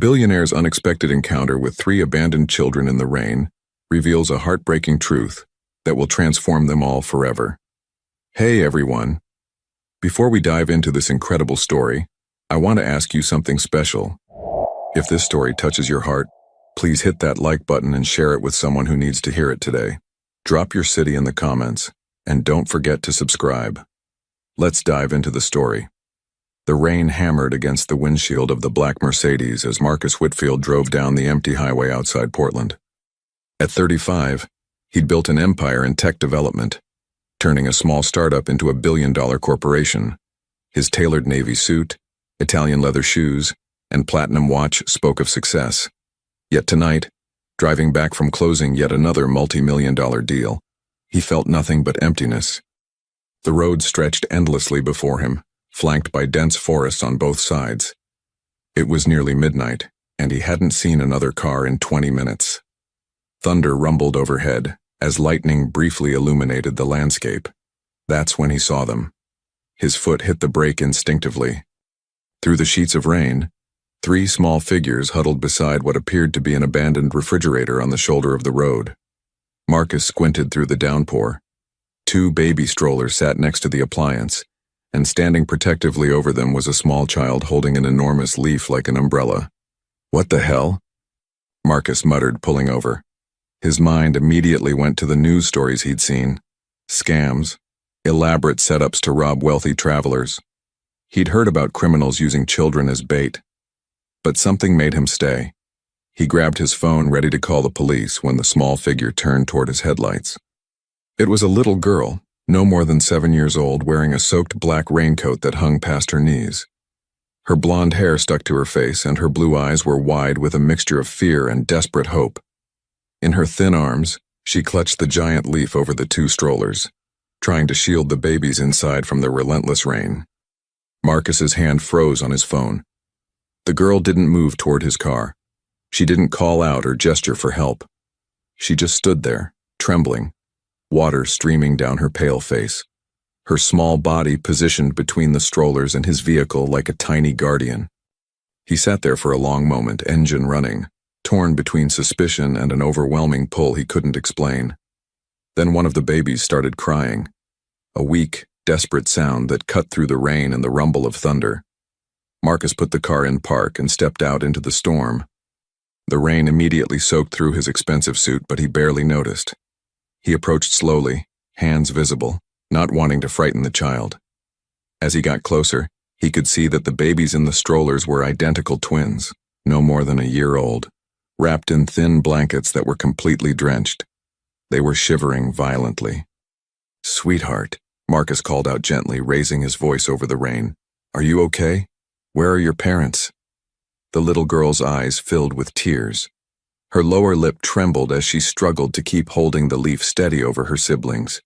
billionaire's unexpected encounter with three abandoned children in the rain reveals a heartbreaking truth that will transform them all forever. Hey everyone! Before we dive into this incredible story, I want to ask you something special. If this story touches your heart, please hit that like button and share it with someone who needs to hear it today. Drop your city in the comments, and don't forget to subscribe. Let's dive into the story. The rain hammered against the windshield of the black Mercedes as Marcus Whitfield drove down the empty highway outside Portland. At 35, he'd built an empire in tech development, turning a small startup into a billion-dollar corporation. His tailored navy suit, Italian leather shoes, and platinum watch spoke of success. Yet tonight, driving back from closing yet another multi-million-dollar deal, he felt nothing but emptiness. The road stretched endlessly before him, flanked by dense forests on both sides. It was nearly midnight, and he hadn't seen another car in 20 minutes. Thunder rumbled overhead as lightning briefly illuminated the landscape. That's when he saw them. His foot hit the brake instinctively. Through the sheets of rain, three small figures huddled beside what appeared to be an abandoned refrigerator on the shoulder of the road. Marcus squinted through the downpour. Two baby strollers sat next to the appliance, and standing protectively over them was a small child holding an enormous leaf like an umbrella. "What the hell?" Marcus muttered, pulling over. His mind immediately went to the news stories he'd seen. Scams, elaborate setups to rob wealthy travelers. He'd heard about criminals using children as bait. But something made him stay. He grabbed his phone, ready to call the police, when the small figure turned toward his headlights. It was a little girl, no more than 7 years old, wearing a soaked black raincoat that hung past her knees. Her blonde hair stuck to her face, and her blue eyes were wide with a mixture of fear and desperate hope. In her thin arms, she clutched the giant leaf over the two strollers, trying to shield the babies inside from the relentless rain. Marcus's hand froze on his phone. The girl didn't move toward his car. She didn't call out or gesture for help. She just stood there, trembling, water streaming down her pale face, her small body positioned between the strollers and his vehicle like a tiny guardian. He sat there for a long moment, engine running, torn between suspicion and an overwhelming pull he couldn't explain. Then one of the babies started crying, a weak, desperate sound that cut through the rain and the rumble of thunder. Marcus put the car in park and stepped out into the storm. The rain immediately soaked through his expensive suit, but he barely noticed. He approached slowly, hands visible, not wanting to frighten the child. As he got closer, he could see that the babies in the strollers were identical twins, no more than a year old, wrapped in thin blankets that were completely drenched. They were shivering violently. "Sweetheart," Marcus called out gently, raising his voice over the rain. "Are you okay? Where are your parents?" The little girl's eyes filled with tears. Her lower lip trembled as she struggled to keep holding the leaf steady over her siblings.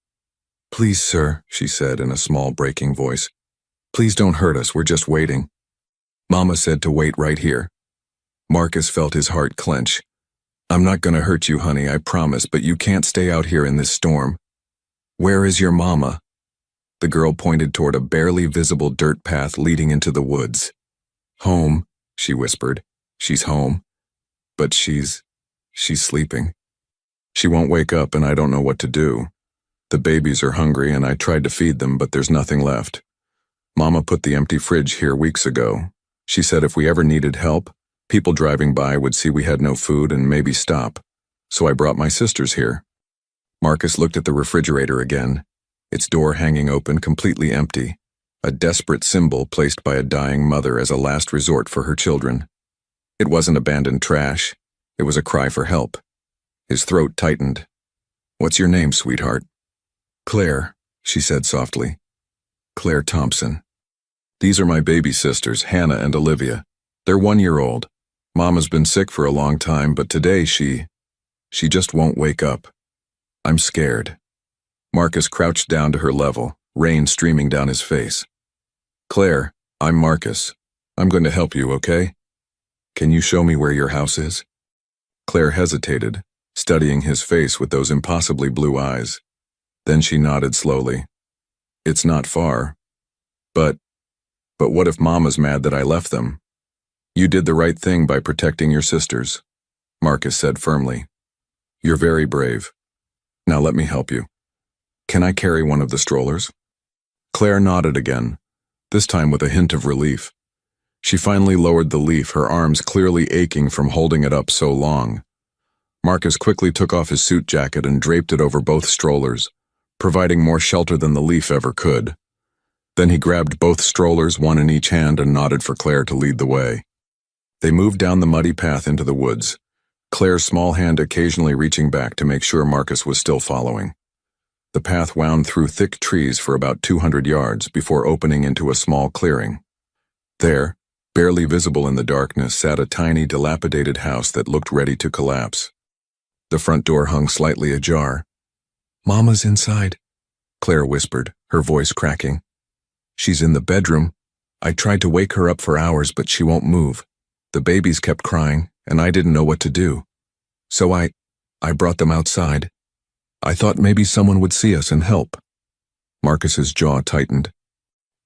"Please, sir," she said in a small, breaking voice. "Please don't hurt us, we're just waiting. Mama said to wait right here." Marcus felt his heart clench. "I'm not gonna hurt you, honey, I promise, but you can't stay out here in this storm." "Where is your mama?" The girl pointed toward a barely visible dirt path leading into the woods. "Home," she whispered. "She's home. But she's sleeping. She won't wake up and I don't know what to do. The babies are hungry and I tried to feed them, but there's nothing left. Mama put the empty fridge here weeks ago. She said if we ever needed help, people driving by would see we had no food and maybe stop. So I brought my sisters here." Marcus looked at the refrigerator again, its door hanging open, completely empty, a desperate symbol placed by a dying mother as a last resort for her children. It wasn't abandoned trash. It was a cry for help. His throat tightened. "What's your name, sweetheart?" "Claire," she said softly. "Claire Thompson. These are my baby sisters, Hannah and Olivia. They're 1 year old. Mama's been sick for a long time, but today she just won't wake up. I'm scared." Marcus crouched down to her level, rain streaming down his face. "Claire, I'm Marcus. I'm going to help you, okay? Can you show me where your house is?" Claire hesitated, studying his face with those impossibly blue eyes. Then she nodded slowly. "It's not far. But what if Mama's mad that I left them?" You did the right thing by protecting your sisters, Marcus said firmly. You're very brave. Now let me help you. Can I carry one of the strollers? Claire nodded again, this time with a hint of relief. She finally lowered the leaf, her arms clearly aching from holding it up so long. Marcus quickly took off his suit jacket and draped it over both strollers, providing more shelter than the leaf ever could. Then he grabbed both strollers, one in each hand, and nodded for Claire to lead the way. They moved down the muddy path into the woods, Claire's small hand occasionally reaching back to make sure Marcus was still following. The path wound through thick trees for about 200 yards before opening into a small clearing. There, barely visible in the darkness, sat a tiny, dilapidated house that looked ready to collapse. The front door hung slightly ajar. "Mama's inside," Claire whispered, her voice cracking. "She's in the bedroom. I tried to wake her up for hours, but she won't move. The babies kept crying, and I didn't know what to do. So I brought them outside. I thought maybe someone would see us and help." Marcus's jaw tightened.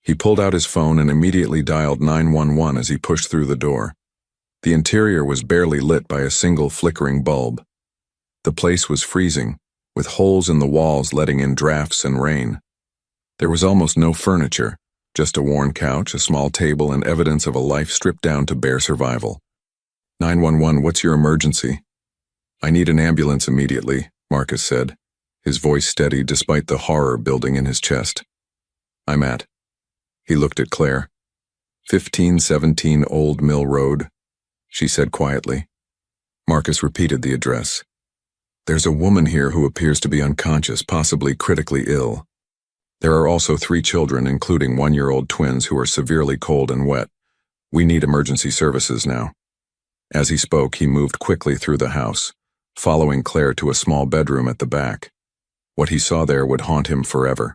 He pulled out his phone and immediately dialed 911 as he pushed through the door. The interior was barely lit by a single flickering bulb. The place was freezing, with holes in the walls letting in drafts and rain. There was almost no furniture, just a worn couch, a small table, and evidence of a life stripped down to bare survival. 911, what's your emergency? I need an ambulance immediately, Marcus said, his voice steady despite the horror building in his chest. I'm at. He looked at Claire. 1517 Old Mill Road, she said quietly. Marcus repeated the address. There's a woman here who appears to be unconscious, possibly critically ill. There are also 3 children, including 1-year-old twins who are severely cold and wet. We need emergency services now. As he spoke, he moved quickly through the house, following Claire to a small bedroom at the back. What he saw there would haunt him forever.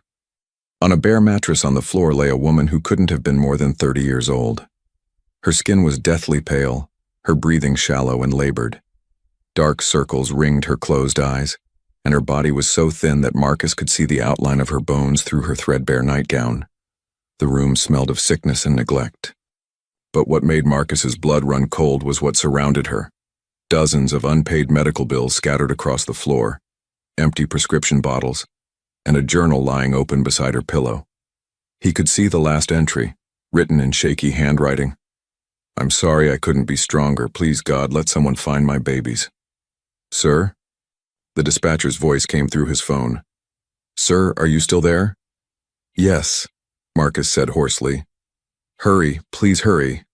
On a bare mattress on the floor lay a woman who couldn't have been more than 30 years old. Her skin was deathly pale, her breathing shallow and labored. Dark circles ringed her closed eyes, and her body was so thin that Marcus could see the outline of her bones through her threadbare nightgown. The room smelled of sickness and neglect. But what made Marcus's blood run cold was what surrounded her. Dozens of unpaid medical bills scattered across the floor, empty prescription bottles, and a journal lying open beside her pillow. He could see the last entry, written in shaky handwriting. I'm sorry I couldn't be stronger. Please, God, let someone find my babies. Sir? The dispatcher's voice came through his phone. Sir, are you still there? Yes, Marcus said hoarsely. Hurry, please hurry.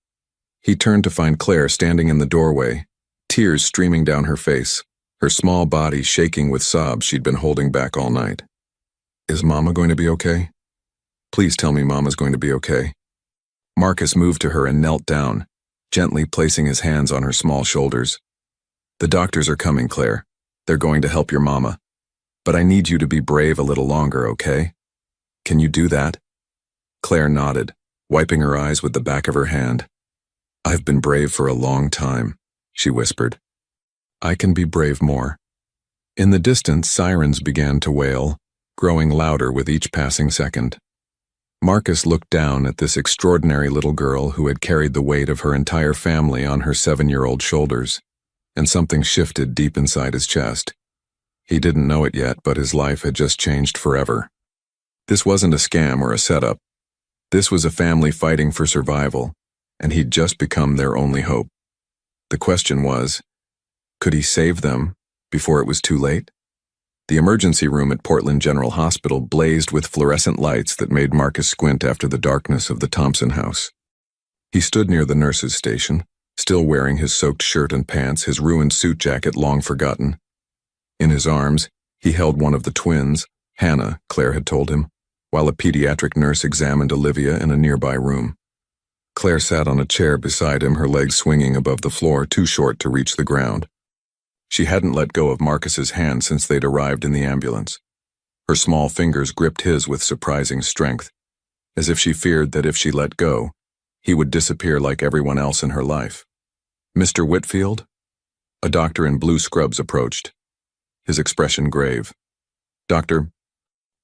He turned to find Claire standing in the doorway, tears streaming down her face, her small body shaking with sobs she'd been holding back all night. Is Mama going to be okay? Please tell me Mama's going to be okay. Marcus moved to her and knelt down, gently placing his hands on her small shoulders. The doctors are coming, Claire. They're going to help your mama. But I need you to be brave a little longer, okay? Can you do that? Claire nodded, wiping her eyes with the back of her hand. I've been brave for a long time, she whispered. I can be brave more. In the distance, sirens began to wail, growing louder with each passing second. Marcus looked down at this extraordinary little girl who had carried the weight of her entire family on her 7-year-old shoulders, and something shifted deep inside his chest. He didn't know it yet, but his life had just changed forever. This wasn't a scam or a setup. This was a family fighting for survival, and he'd just become their only hope. The question was, could he save them before it was too late? The emergency room at Portland General Hospital blazed with fluorescent lights that made Marcus squint after the darkness of the Thompson house. He stood near the nurse's station, still wearing his soaked shirt and pants, his ruined suit jacket long forgotten. In his arms, he held one of the twins, Hannah, Claire had told him, while a pediatric nurse examined Olivia in a nearby room. Claire sat on a chair beside him, her legs swinging above the floor, too short to reach the ground. She hadn't let go of Marcus's hand since they'd arrived in the ambulance. Her small fingers gripped his with surprising strength, as if she feared that if she let go, he would disappear like everyone else in her life. Mr. Whitfield? A doctor in blue scrubs approached, his expression grave. Dr.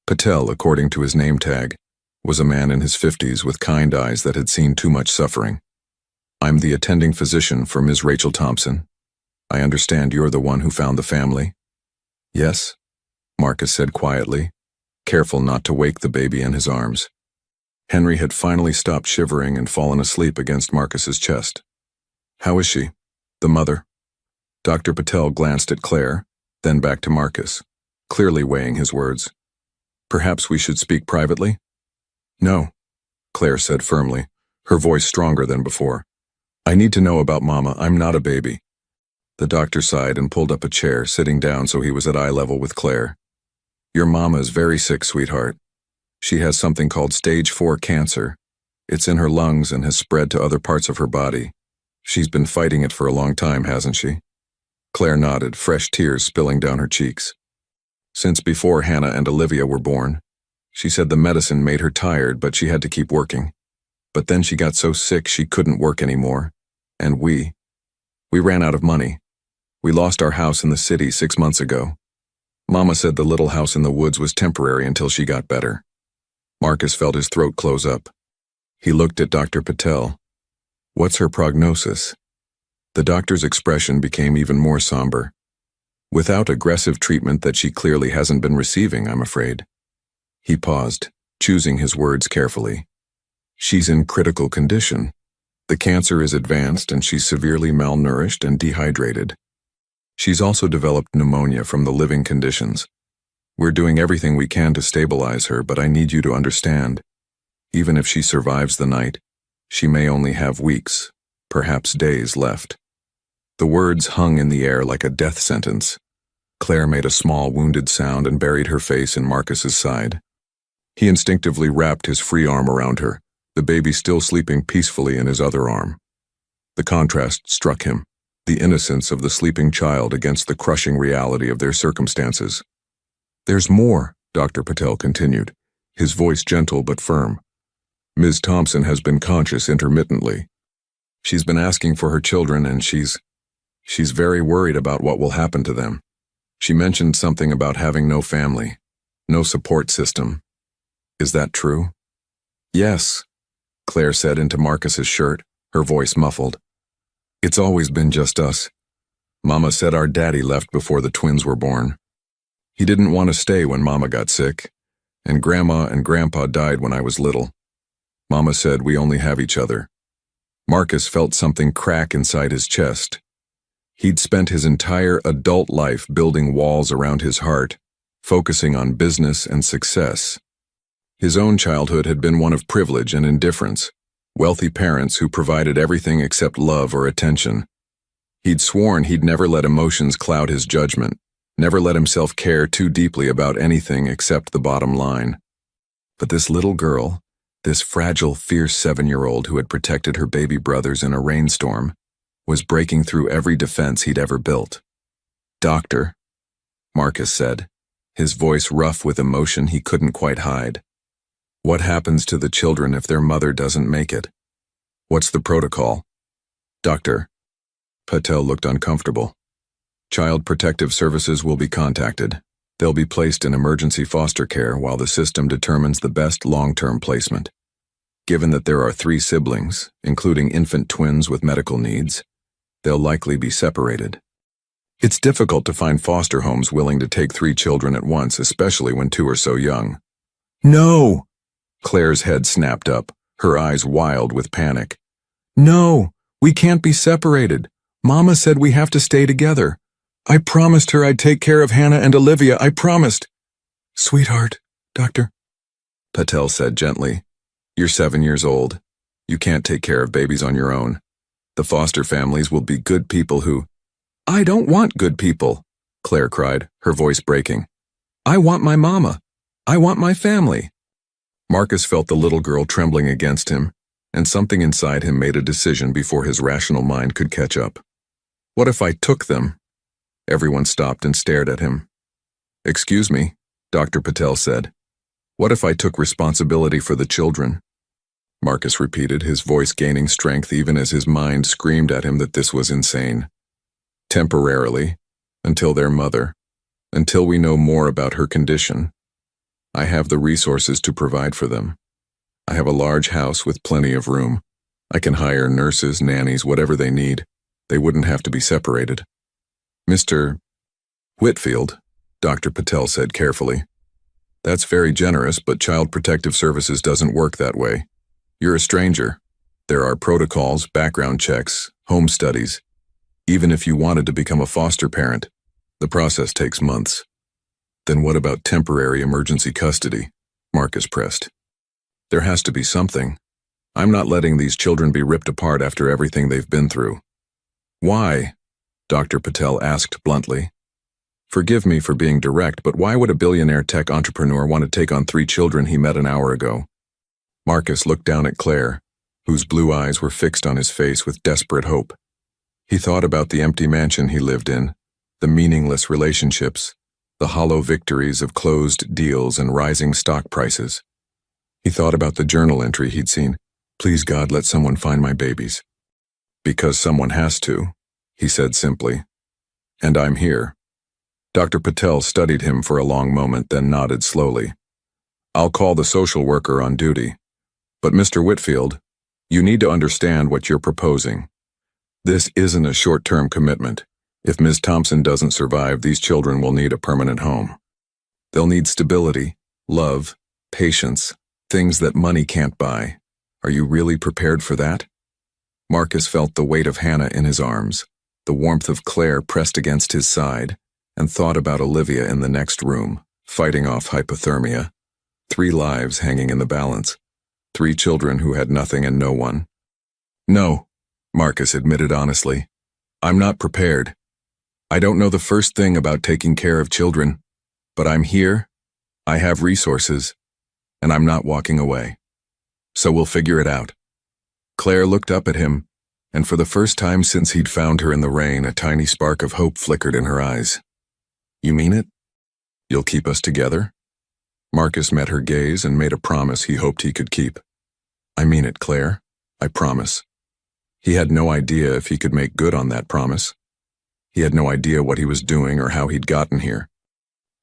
Patel, according to his name tag, was a man in his 50s with kind eyes that had seen too much suffering. I'm the attending physician for Ms. Rachel Thompson. I understand you're the one who found the family. Yes, Marcus said quietly, careful not to wake the baby in his arms. Henry had finally stopped shivering and fallen asleep against Marcus's chest. How is she? The mother? Dr. Patel glanced at Claire, then back to Marcus, clearly weighing his words. Perhaps we should speak privately? No, Claire said firmly, her voice stronger than before. I need to know about Mama. I'm not a baby. The doctor sighed and pulled up a chair, sitting down so he was at eye level with Claire. Your Mama is very sick, sweetheart. She has something called stage 4 cancer. It's in her lungs and has spread to other parts of her body. She's been fighting it for a long time, hasn't she? Claire nodded, fresh tears spilling down her cheeks. Since before Hannah and Olivia were born. She said the medicine made her tired, but she had to keep working. But then she got so sick she couldn't work anymore. And we ran out of money. We lost our house in the city 6 months ago. Mama said the little house in the woods was temporary until she got better. Marcus felt his throat close up. He looked at Dr. Patel. What's her prognosis? The doctor's expression became even more somber. Without aggressive treatment that she clearly hasn't been receiving, I'm afraid. He paused, choosing his words carefully. She's in critical condition. The cancer is advanced and she's severely malnourished and dehydrated. She's also developed pneumonia from the living conditions. We're doing everything we can to stabilize her, but I need you to understand. Even if she survives the night, she may only have weeks, perhaps days left. The words hung in the air like a death sentence. Claire made a small wounded sound and buried her face in Marcus's side. He instinctively wrapped his free arm around her, the baby still sleeping peacefully in his other arm. The contrast struck him, the innocence of the sleeping child against the crushing reality of their circumstances. There's more, Dr. Patel continued, his voice gentle but firm. Ms. Thompson has been conscious intermittently. She's been asking for her children and she's very worried about what will happen to them. She mentioned something about having no family, no support system. Is that true? Yes, Claire said into Marcus's shirt, her voice muffled. It's always been just us. Mama said our daddy left before the twins were born. He didn't want to stay when Mama got sick, and Grandma and Grandpa died when I was little. Mama said we only have each other. Marcus felt something crack inside his chest. He'd spent his entire adult life building walls around his heart, focusing on business and success. His own childhood had been one of privilege and indifference, wealthy parents who provided everything except love or attention. He'd sworn he'd never let emotions cloud his judgment, never let himself care too deeply about anything except the bottom line. But this little girl, this fragile, fierce 7-year-old who had protected her baby brothers in a rainstorm, was breaking through every defense he'd ever built. Doctor, Marcus said, his voice rough with emotion he couldn't quite hide. What happens to the children if their mother doesn't make it? What's the protocol? Doctor. Patel looked uncomfortable. Child Protective Services will be contacted. They'll be placed in emergency foster care while the system determines the best long-term placement. Given that there are 3 siblings, including infant twins with medical needs, they'll likely be separated. It's difficult to find foster homes willing to take 3 children at once, especially when 2 are so young. No! Claire's head snapped up, her eyes wild with panic. No, we can't be separated. Mama said we have to stay together. I promised her I'd take care of Hannah and Olivia, I promised. Sweetheart, Doctor, Patel said gently. You're 7 years old. You can't take care of babies on your own. The foster families will be good people who— I don't want good people, Claire cried, her voice breaking. I want my mama. I want my family. Marcus felt the little girl trembling against him, and something inside him made a decision before his rational mind could catch up. What if I took them? Everyone stopped and stared at him. Excuse me, Dr. Patel said. What if I took responsibility for the children? Marcus repeated, his voice gaining strength even as his mind screamed at him that this was insane. Temporarily, until their mother, until we know more about her condition. I have the resources to provide for them. I have a large house with plenty of room. I can hire nurses, nannies, whatever they need. They wouldn't have to be separated. Mr. Whitfield, Dr. Patel said carefully. That's very generous, but Child Protective Services doesn't work that way. You're a stranger. There are protocols, background checks, home studies. Even if you wanted to become a foster parent, the process takes months. Then what about temporary emergency custody? Marcus pressed. There has to be something. I'm not letting these children be ripped apart after everything they've been through. Why? Dr. Patel asked bluntly. Forgive me for being direct, but why would a billionaire tech entrepreneur want to take on 3 children he met an hour ago? Marcus looked down at Claire, whose blue eyes were fixed on his face with desperate hope. He thought about the empty mansion he lived in, the meaningless relationships, the hollow victories of closed deals and rising stock prices. He thought about the journal entry he'd seen. Please God, let someone find my babies. Because someone has to, he said simply. And I'm here. Dr. Patel studied him for a long moment, then nodded slowly. I'll call the social worker on duty. But Mr. Whitfield, you need to understand what you're proposing. This isn't a short-term commitment. If Ms. Thompson doesn't survive, these children will need a permanent home. They'll need stability, love, patience, things that money can't buy. Are you really prepared for that? Marcus felt the weight of Hannah in his arms, the warmth of Claire pressed against his side, and thought about Olivia in the next room, fighting off hypothermia. 3 lives hanging in the balance. 3 children who had nothing and no one. No, Marcus admitted honestly. I'm not prepared. I don't know the first thing about taking care of children, but I'm here, I have resources, and I'm not walking away. So we'll figure it out. Claire looked up at him, and for the first time since he'd found her in the rain, a tiny spark of hope flickered in her eyes. You mean it? You'll keep us together? Marcus met her gaze and made a promise he hoped he could keep. I mean it, Claire. I promise. He had no idea if he could make good on that promise. He had no idea what he was doing or how he'd gotten here.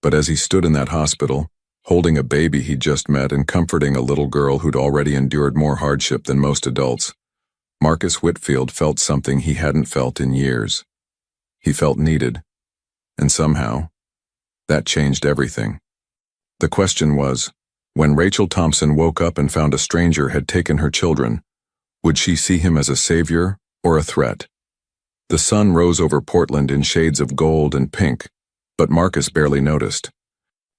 But as he stood in that hospital, holding a baby he'd just met and comforting a little girl who'd already endured more hardship than most adults, Marcus Whitfield felt something he hadn't felt in years. He felt needed. And somehow, that changed everything. The question was, when Rachel Thompson woke up and found a stranger had taken her children, would she see him as a savior or a threat? The sun rose over Portland in shades of gold and pink, but Marcus barely noticed.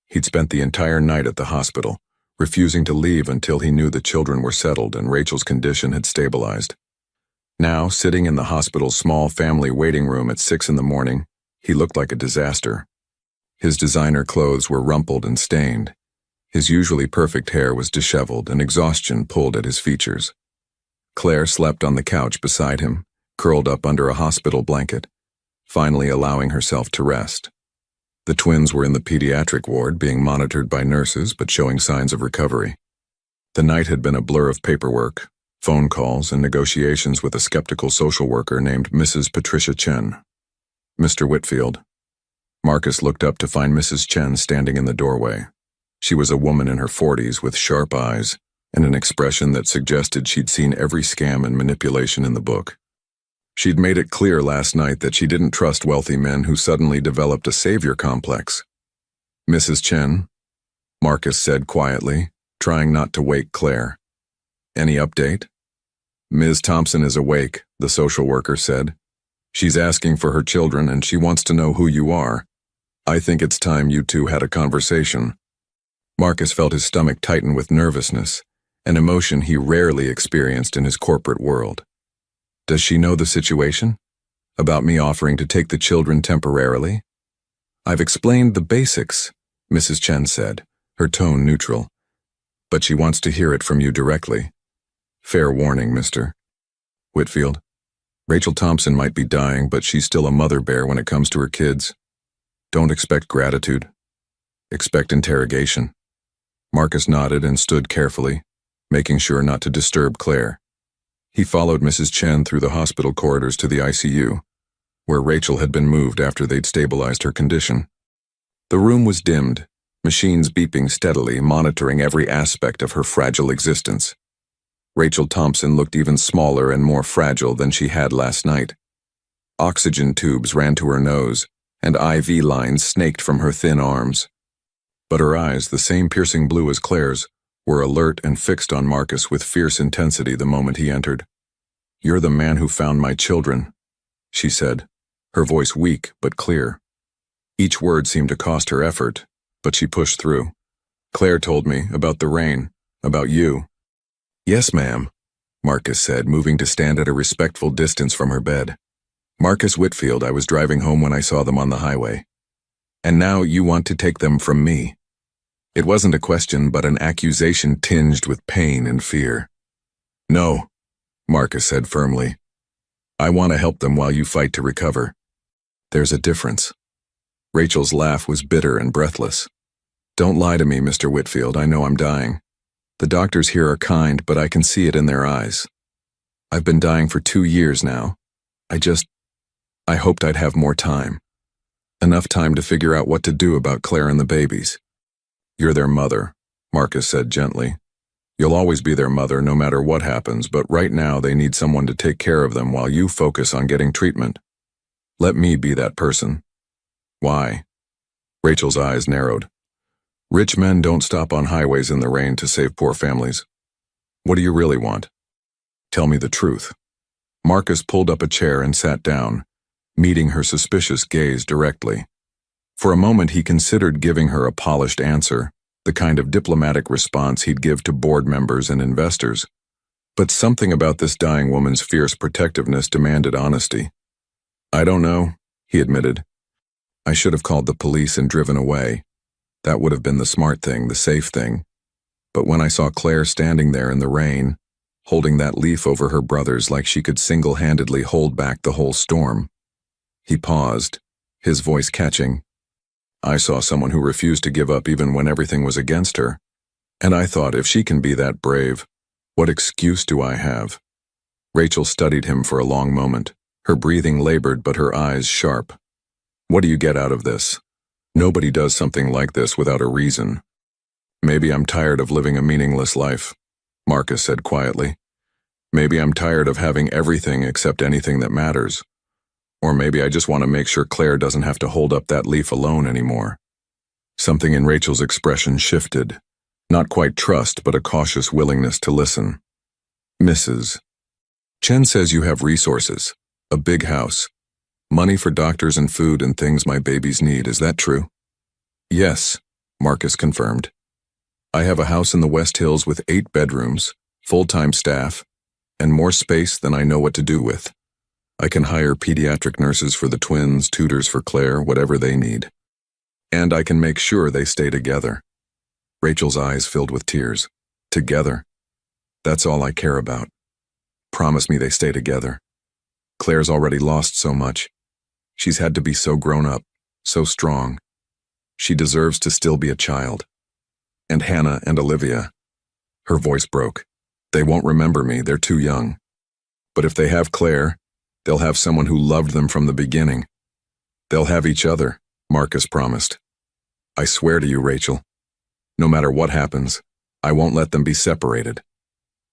He'd spent the entire night at the hospital, refusing to leave until he knew the children were settled and Rachel's condition had stabilized. Now, sitting in the hospital's small family waiting room at 6 in the morning, he looked like a disaster. His designer clothes were rumpled and stained. His usually perfect hair was disheveled and exhaustion pulled at his features. Claire slept on the couch beside him, curled up under a hospital blanket, finally allowing herself to rest. The twins were in the pediatric ward, being monitored by nurses but showing signs of recovery. The night had been a blur of paperwork, phone calls, and negotiations with a skeptical social worker named Mrs. Patricia Chen. Mr. Whitfield. Marcus looked up to find Mrs. Chen standing in the doorway. She was a woman in her 40s with sharp eyes and an expression that suggested she'd seen every scam and manipulation in the book. She'd made it clear last night that she didn't trust wealthy men who suddenly developed a savior complex. Mrs. Chen, Marcus said quietly, trying not to wake Claire. Any update? Ms. Thompson is awake, the social worker said. She's asking for her children and she wants to know who you are. I think it's time you two had a conversation. Marcus felt his stomach tighten with nervousness, an emotion he rarely experienced in his corporate world. Does she know the situation? About me offering to take the children temporarily? I've explained the basics, Mrs. Chen said, her tone neutral. But she wants to hear it from you directly. Fair warning, Mr. Whitfield. Rachel Thompson might be dying, but she's still a mother bear when it comes to her kids. Don't expect gratitude. Expect interrogation. Marcus nodded and stood carefully, making sure not to disturb Claire. He followed Mrs. Chen through the hospital corridors to the ICU, where Rachel had been moved after they'd stabilized her condition. The room was dimmed, machines beeping steadily, monitoring every aspect of her fragile existence. Rachel Thompson looked even smaller and more fragile than she had last night. Oxygen tubes ran to her nose, and IV lines snaked from her thin arms. But her eyes, the same piercing blue as Claire's, were alert and fixed on Marcus with fierce intensity the moment he entered. "You're the man who found my children," she said, her voice weak but clear. Each word seemed to cost her effort, but she pushed through. "Claire told me about the rain, about you." "Yes, ma'am," Marcus said, moving to stand at a respectful distance from her bed. "Marcus Whitfield, I was driving home when I saw them on the highway. And now you want to take them from me." It wasn't a question, but an accusation tinged with pain and fear. "No," Marcus said firmly. "I want to help them while you fight to recover." "There's a difference." Rachel's laugh was bitter and breathless. "Don't lie to me, Mr. Whitfield. I know I'm dying. The doctors here are kind, but I can see it in their eyes. I've been dying for 2 years now. I hoped I'd have more time. Enough time to figure out what to do about Claire and the babies." "You're their mother," Marcus said gently. "You'll always be their mother no matter what happens, but right now they need someone to take care of them while you focus on getting treatment. Let me be that person." "Why?" Rachel's eyes narrowed. "Rich men don't stop on highways in the rain to save poor families. What do you really want? Tell me the truth." Marcus pulled up a chair and sat down, meeting her suspicious gaze directly. For a moment he considered giving her a polished answer, the kind of diplomatic response he'd give to board members and investors. But something about this dying woman's fierce protectiveness demanded honesty. "I don't know," he admitted. "I should have called the police and driven away. That would have been the smart thing, the safe thing. But when I saw Claire standing there in the rain, holding that leaf over her brothers like she could single-handedly hold back the whole storm." He paused, his voice catching. "I saw someone who refused to give up even when everything was against her. And I thought, if she can be that brave, what excuse do I have?" Rachel studied him for a long moment, her breathing labored but her eyes sharp. "What do you get out of this? Nobody does something like this without a reason." "Maybe I'm tired of living a meaningless life," Marcus said quietly. "Maybe I'm tired of having everything except anything that matters. Or maybe I just want to make sure Claire doesn't have to hold up that leaf alone anymore." Something in Rachel's expression shifted. Not quite trust, but a cautious willingness to listen. "Mrs. Chen says you have resources, a big house, money for doctors and food and things my babies need. Is that true?" "Yes," Marcus confirmed. "I have a house in the West Hills with 8 bedrooms, full-time staff, and more space than I know what to do with. I can hire pediatric nurses for the twins, tutors for Claire, whatever they need. And I can make sure they stay together." Rachel's eyes filled with tears. "Together? That's all I care about. Promise me they stay together. Claire's already lost so much. She's had to be so grown up, so strong. She deserves to still be a child. And Hannah and Olivia." Her voice broke. "They won't remember me, they're too young. But if they have Claire, they'll have someone who loved them from the beginning. They'll have each other," Marcus promised. "I swear to you, Rachel. No matter what happens, I won't let them be separated."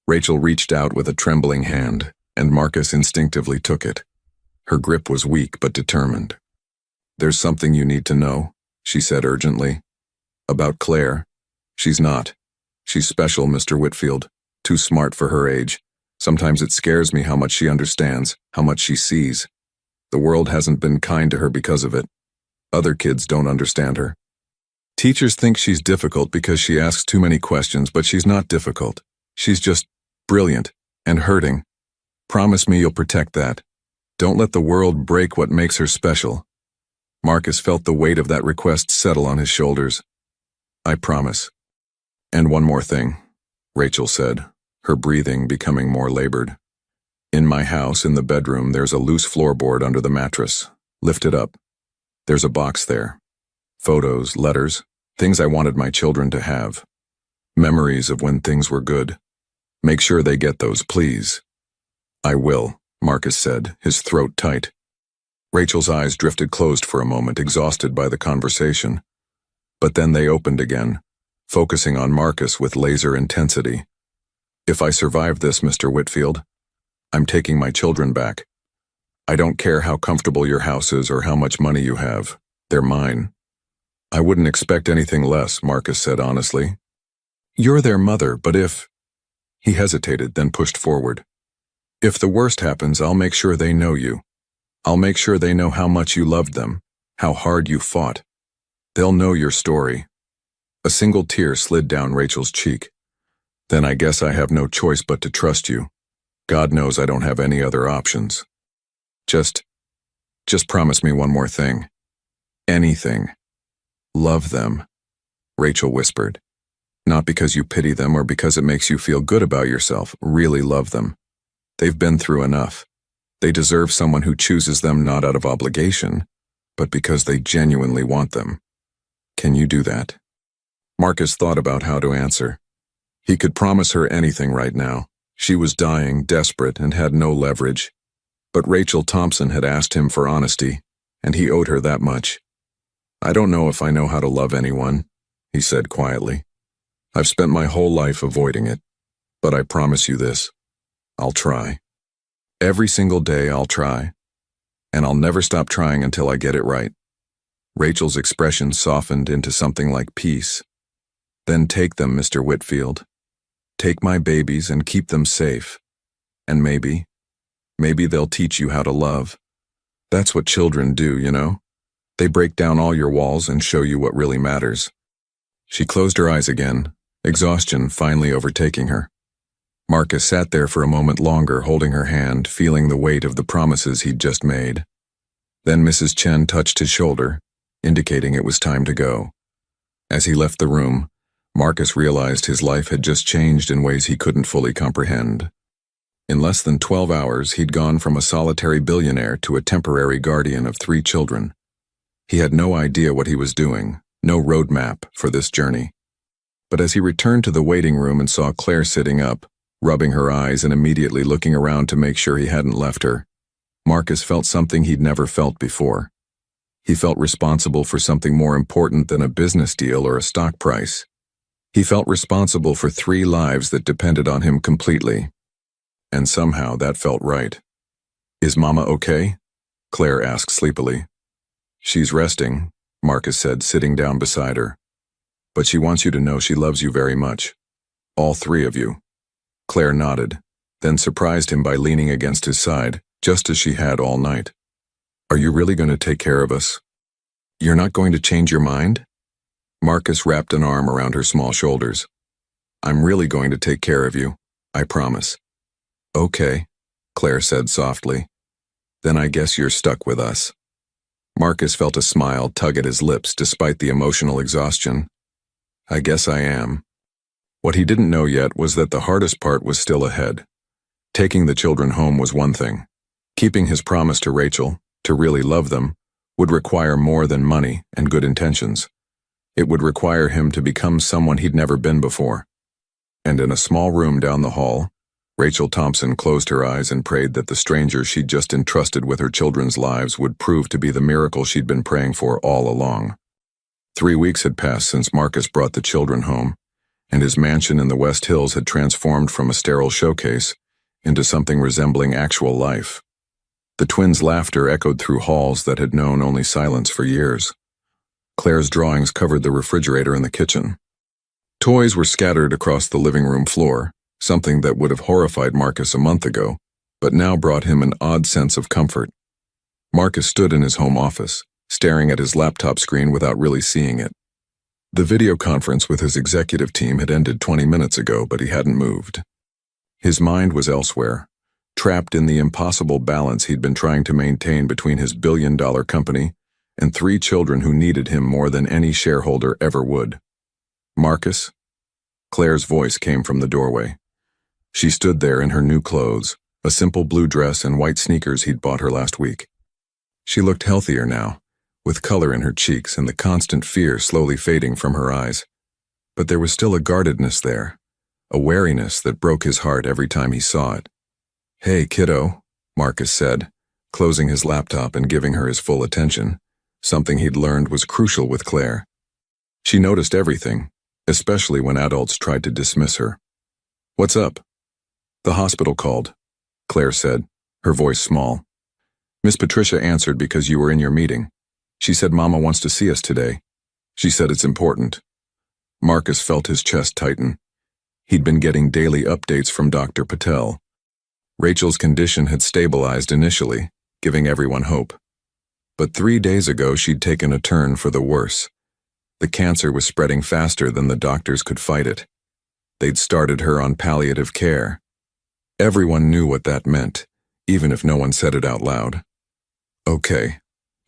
Rachel reached out with a trembling hand, and Marcus instinctively took it. Her grip was weak but determined. "There's something you need to know," she said urgently. "About Claire. She's not. She's special, Mr. Whitfield. Too smart for her age. Sometimes it scares me how much she understands, how much she sees. The world hasn't been kind to her because of it. Other kids don't understand her. Teachers think she's difficult because she asks too many questions, but she's not difficult. She's just brilliant and hurting. Promise me you'll protect that. Don't let the world break what makes her special." Marcus felt the weight of that request settle on his shoulders. "I promise. And one more thing," Rachel said, her breathing becoming more labored. "In my house, in the bedroom, there's a loose floorboard under the mattress. Lift it up. There's a box there. Photos, letters, things I wanted my children to have. Memories of when things were good. Make sure they get those, please." "I will," Marcus said, his throat tight. Rachel's eyes drifted closed for a moment, exhausted by the conversation. But then they opened again, focusing on Marcus with laser intensity. If I survive this, Mr. Whitfield, I'm taking my children back. I don't care how comfortable your house is or how much money you have. They're mine. I wouldn't expect anything less, Marcus said honestly. You're their mother, but if... He hesitated, then pushed forward. If the worst happens, I'll make sure they know you. I'll make sure they know how much you loved them, how hard you fought. They'll know your story. A single tear slid down Rachel's cheek. Then I guess I have no choice but to trust you. God knows I don't have any other options. Just promise me one more thing. Anything. Love them, Rachel whispered. Not because you pity them or because it makes you feel good about yourself. Really love them. They've been through enough. They deserve someone who chooses them not out of obligation, but because they genuinely want them. Can you do that? Marcus thought about how to answer. He could promise her anything right now. She was dying, desperate, and had no leverage. But Rachel Thompson had asked him for honesty, and he owed her that much. I don't know if I know how to love anyone, he said quietly. I've spent my whole life avoiding it, but I promise you this. I'll try. Every single day I'll try, and I'll never stop trying until I get it right. Rachel's expression softened into something like peace. Then take them, Mr. Whitfield. Take my babies and keep them safe. And maybe they'll teach you how to love. That's what children do, you know? They break down all your walls and show you what really matters. She closed her eyes again, exhaustion finally overtaking her. Marcus sat there for a moment longer, holding her hand, feeling the weight of the promises he'd just made. Then Mrs. Chen touched his shoulder, indicating it was time to go. As he left the room, Marcus realized his life had just changed in ways he couldn't fully comprehend. In less than 12 hours, he'd gone from a solitary billionaire to a temporary guardian of 3 children. He had no idea what he was doing, no roadmap for this journey. But as he returned to the waiting room and saw Claire sitting up, rubbing her eyes and immediately looking around to make sure he hadn't left her, Marcus felt something he'd never felt before. He felt responsible for something more important than a business deal or a stock price. He felt responsible for 3 lives that depended on him completely. And somehow that felt right. Is Mama okay? Claire asked sleepily. She's resting, Marcus said, sitting down beside her. But she wants you to know she loves you very much. All 3 of you. Claire nodded, then surprised him by leaning against his side, just as she had all night. Are you really going to take care of us? You're not going to change your mind? Marcus wrapped an arm around her small shoulders. I'm really going to take care of you, I promise. Okay, Claire said softly. Then I guess you're stuck with us. Marcus felt a smile tug at his lips despite the emotional exhaustion. I guess I am. What he didn't know yet was that the hardest part was still ahead. Taking the children home was one thing. Keeping his promise to Rachel, to really love them, would require more than money and good intentions. It would require him to become someone he'd never been before. And in a small room down the hall, Rachel Thompson closed her eyes and prayed that the stranger she'd just entrusted with her children's lives would prove to be the miracle she'd been praying for all along. 3 weeks had passed since Marcus brought the children home, and his mansion in the West Hills had transformed from a sterile showcase into something resembling actual life. The twins' laughter echoed through halls that had known only silence for years. Claire's drawings covered the refrigerator in the kitchen. Toys were scattered across the living room floor, something that would have horrified Marcus a month ago, but now brought him an odd sense of comfort. Marcus stood in his home office, staring at his laptop screen without really seeing it. The video conference with his executive team had ended 20 minutes ago, but he hadn't moved. His mind was elsewhere, trapped in the impossible balance he'd been trying to maintain between his billion-dollar company and 3 children who needed him more than any shareholder ever would. Marcus? Claire's voice came from the doorway. She stood there in her new clothes, a simple blue dress and white sneakers he'd bought her last week. She looked healthier now, with color in her cheeks and the constant fear slowly fading from her eyes. But there was still a guardedness there, a wariness that broke his heart every time he saw it. Hey, kiddo, Marcus said, closing his laptop and giving her his full attention, something he'd learned was crucial with Claire. She noticed everything, especially when adults tried to dismiss her. What's up? The hospital called, Claire said, her voice small. Miss Patricia answered because you were in your meeting. She said Mama wants to see us today. She said it's important. Marcus felt his chest tighten. He'd been getting daily updates from Dr. Patel. Rachel's condition had stabilized initially, giving everyone hope. But 3 days ago she'd taken a turn for the worse. The cancer was spreading faster than the doctors could fight it. They'd started her on palliative care. Everyone knew what that meant, even if no one said it out loud. Okay,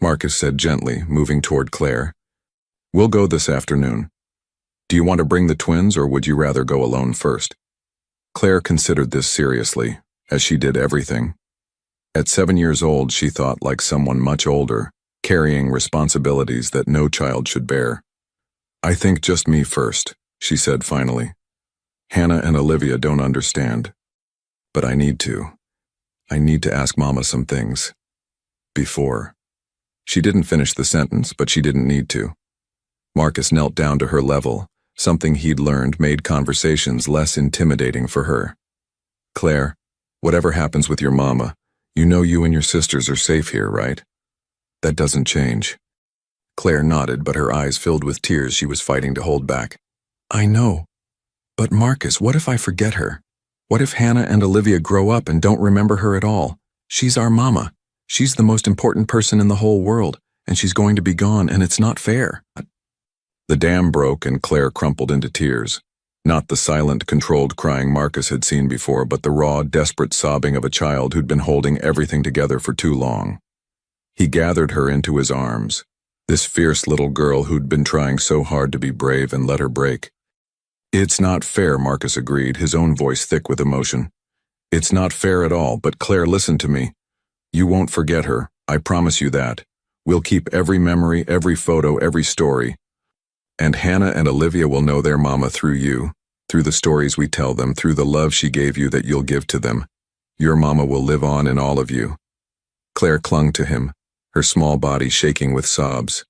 Marcus said gently, moving toward Claire. We'll go this afternoon. Do you want to bring the twins, or would you rather go alone first? Claire considered this seriously, as she did everything. At 7 years old, she thought like someone much older, carrying responsibilities that no child should bear. I think just me first, she said finally. Hannah and Olivia don't understand. But I need to. I need to ask Mama some things. Before. She didn't finish the sentence, but she didn't need to. Marcus knelt down to her level. Something he'd learned made conversations less intimidating for her. Claire, whatever happens with your mama, you know you and your sisters are safe here, right? That doesn't change. Claire nodded, but her eyes filled with tears she was fighting to hold back. I know. But Marcus, what if I forget her? What if Hannah and Olivia grow up and don't remember her at all? She's our mama. She's the most important person in the whole world, and she's going to be gone, and it's not fair. The dam broke and Claire crumpled into tears. Not the silent, controlled crying Marcus had seen before, but the raw, desperate sobbing of a child who'd been holding everything together for too long. He gathered her into his arms, this fierce little girl who'd been trying so hard to be brave, and let her break. It's not fair, Marcus agreed, his own voice thick with emotion. It's not fair at all, but Claire, listen to me. You won't forget her, I promise you that. We'll keep every memory, every photo, every story. And Hannah and Olivia will know their mama through you, through the stories we tell them, through the love she gave you that you'll give to them. Your mama will live on in all of you. Claire clung to him, her small body shaking with sobs.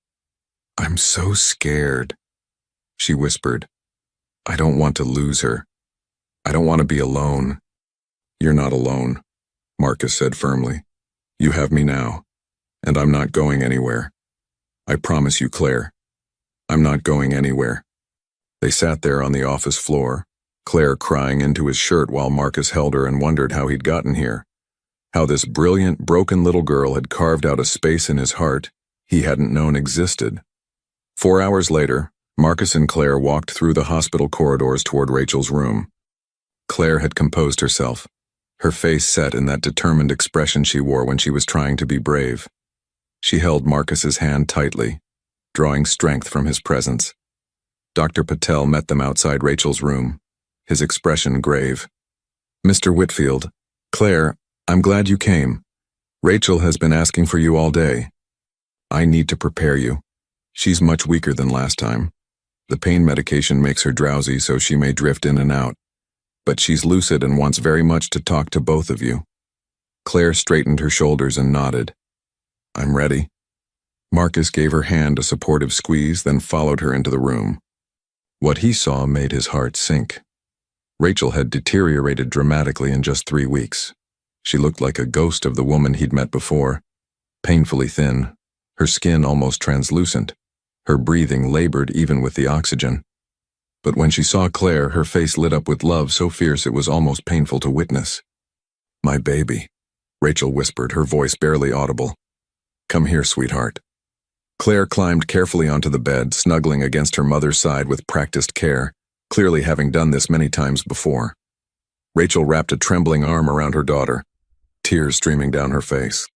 I'm so scared, she whispered. I don't want to lose her. I don't want to be alone. You're not alone, Marcus said firmly. You have me now, and I'm not going anywhere. I promise you, Claire. I'm not going anywhere. They sat there on the office floor, Claire crying into his shirt while Marcus held her and wondered how he'd gotten here. How this brilliant, broken little girl had carved out a space in his heart he hadn't known existed. 4 hours later, Marcus and Claire walked through the hospital corridors toward Rachel's room. Claire had composed herself, her face set in that determined expression she wore when she was trying to be brave. She held Marcus's hand tightly, drawing strength from his presence. Dr. Patel met them outside Rachel's room, his expression grave. Mr. Whitfield, Claire, I'm glad you came. Rachel has been asking for you all day. I need to prepare you. She's much weaker than last time. The pain medication makes her drowsy, so she may drift in and out. But she's lucid and wants very much to talk to both of you. Claire straightened her shoulders and nodded. I'm ready. Marcus gave her hand a supportive squeeze, then followed her into the room. What he saw made his heart sink. Rachel had deteriorated dramatically in just 3 weeks. She looked like a ghost of the woman he'd met before, painfully thin, her skin almost translucent, her breathing labored even with the oxygen. But when she saw Claire, her face lit up with love so fierce it was almost painful to witness. My baby, Rachel whispered, her voice barely audible. Come here, sweetheart. Claire climbed carefully onto the bed, snuggling against her mother's side with practiced care, clearly having done this many times before. Rachel wrapped a trembling arm around her daughter, tears streaming down her face.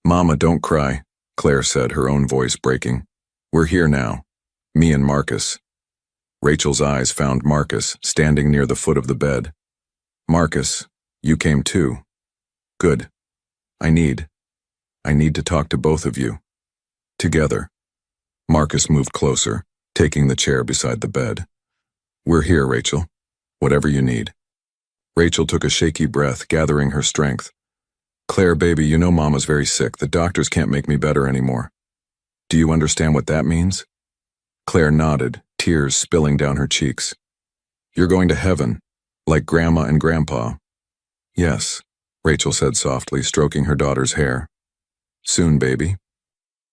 Mama, don't cry, Claire said, her own voice breaking. We're here now, me and Marcus. Rachel's eyes found Marcus, standing near the foot of the bed. Marcus, you came too. Good. I need to talk to both of you. Together. Marcus moved closer, taking the chair beside the bed. We're here, Rachel. Whatever you need. Rachel took a shaky breath, gathering her strength. Claire, baby, you know Mama's very sick. The doctors can't make me better anymore. Do you understand what that means? Claire nodded, tears spilling down her cheeks. You're going to heaven, like Grandma and Grandpa. Yes, Rachel said softly, stroking her daughter's hair. Soon, baby.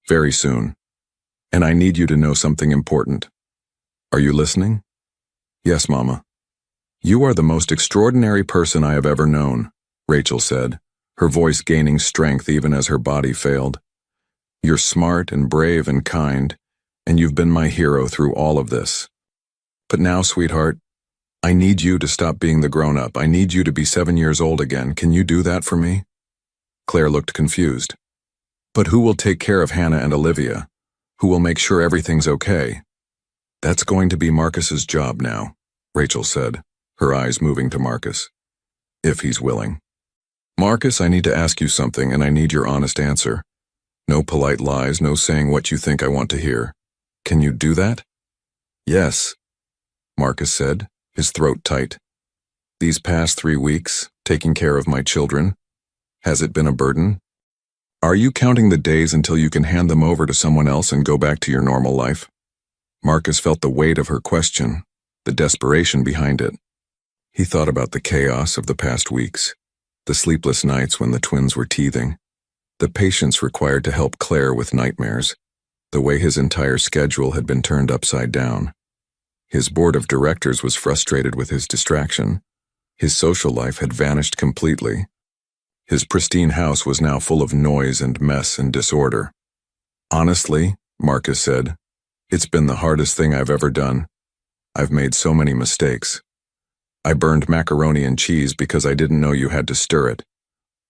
Very soon. And I need you to know something important. Are you listening? Yes, Mama. You are the most extraordinary person I have ever known, Rachel said, her voice gaining strength even as her body failed. You're smart and brave and kind, and you've been my hero through all of this. But now, sweetheart, I need you to stop being the grown-up. I need you to be 7 years old again. Can you do that for me? Claire looked confused. But who will take care of Hannah and Olivia? Who will make sure everything's okay? That's going to be Marcus's job now, Rachel said, her eyes moving to Marcus. If he's willing. Marcus, I need to ask you something, and I need your honest answer. No polite lies, no saying what you think I want to hear. Can you do that? Yes, Marcus said, his throat tight. These past 3 weeks, taking care of my children, has it been a burden? Are you counting the days until you can hand them over to someone else and go back to your normal life? Marcus felt the weight of her question, the desperation behind it. He thought about the chaos of the past weeks, the sleepless nights when the twins were teething, the patience required to help Claire with nightmares, the way his entire schedule had been turned upside down. His board of directors was frustrated with his distraction. His social life had vanished completely. His pristine house was now full of noise and mess and disorder. Honestly, Marcus said, it's been the hardest thing I've ever done. I've made so many mistakes. I burned macaroni and cheese because I didn't know you had to stir it.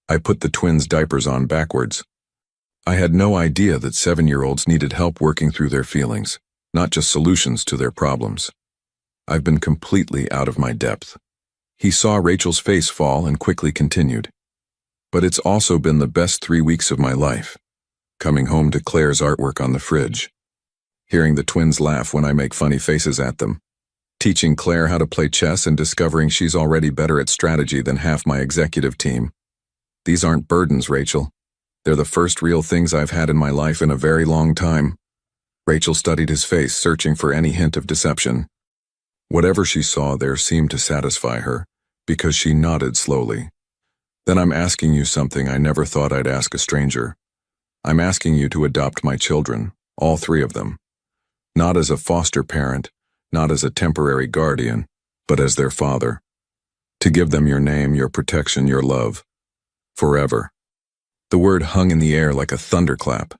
I put the twins' diapers on backwards. I had no idea that 7-year-olds needed help working through their feelings, not just solutions to their problems. I've been completely out of my depth. He saw Rachel's face fall and quickly continued. But it's also been the best 3 weeks of my life. Coming home to Claire's artwork on the fridge. Hearing the twins laugh when I make funny faces at them. Teaching Claire how to play chess and discovering she's already better at strategy than half my executive team. These aren't burdens, Rachel. They're the first real things I've had in my life in a very long time. Rachel studied his face, searching for any hint of deception. Whatever she saw there seemed to satisfy her, because she nodded slowly. Then I'm asking you something I never thought I'd ask a stranger. I'm asking you to adopt my children, all 3 of them. Not as a foster parent, not as a temporary guardian, but as their father. To give them your name, your protection, your love. Forever. The word hung in the air like a thunderclap.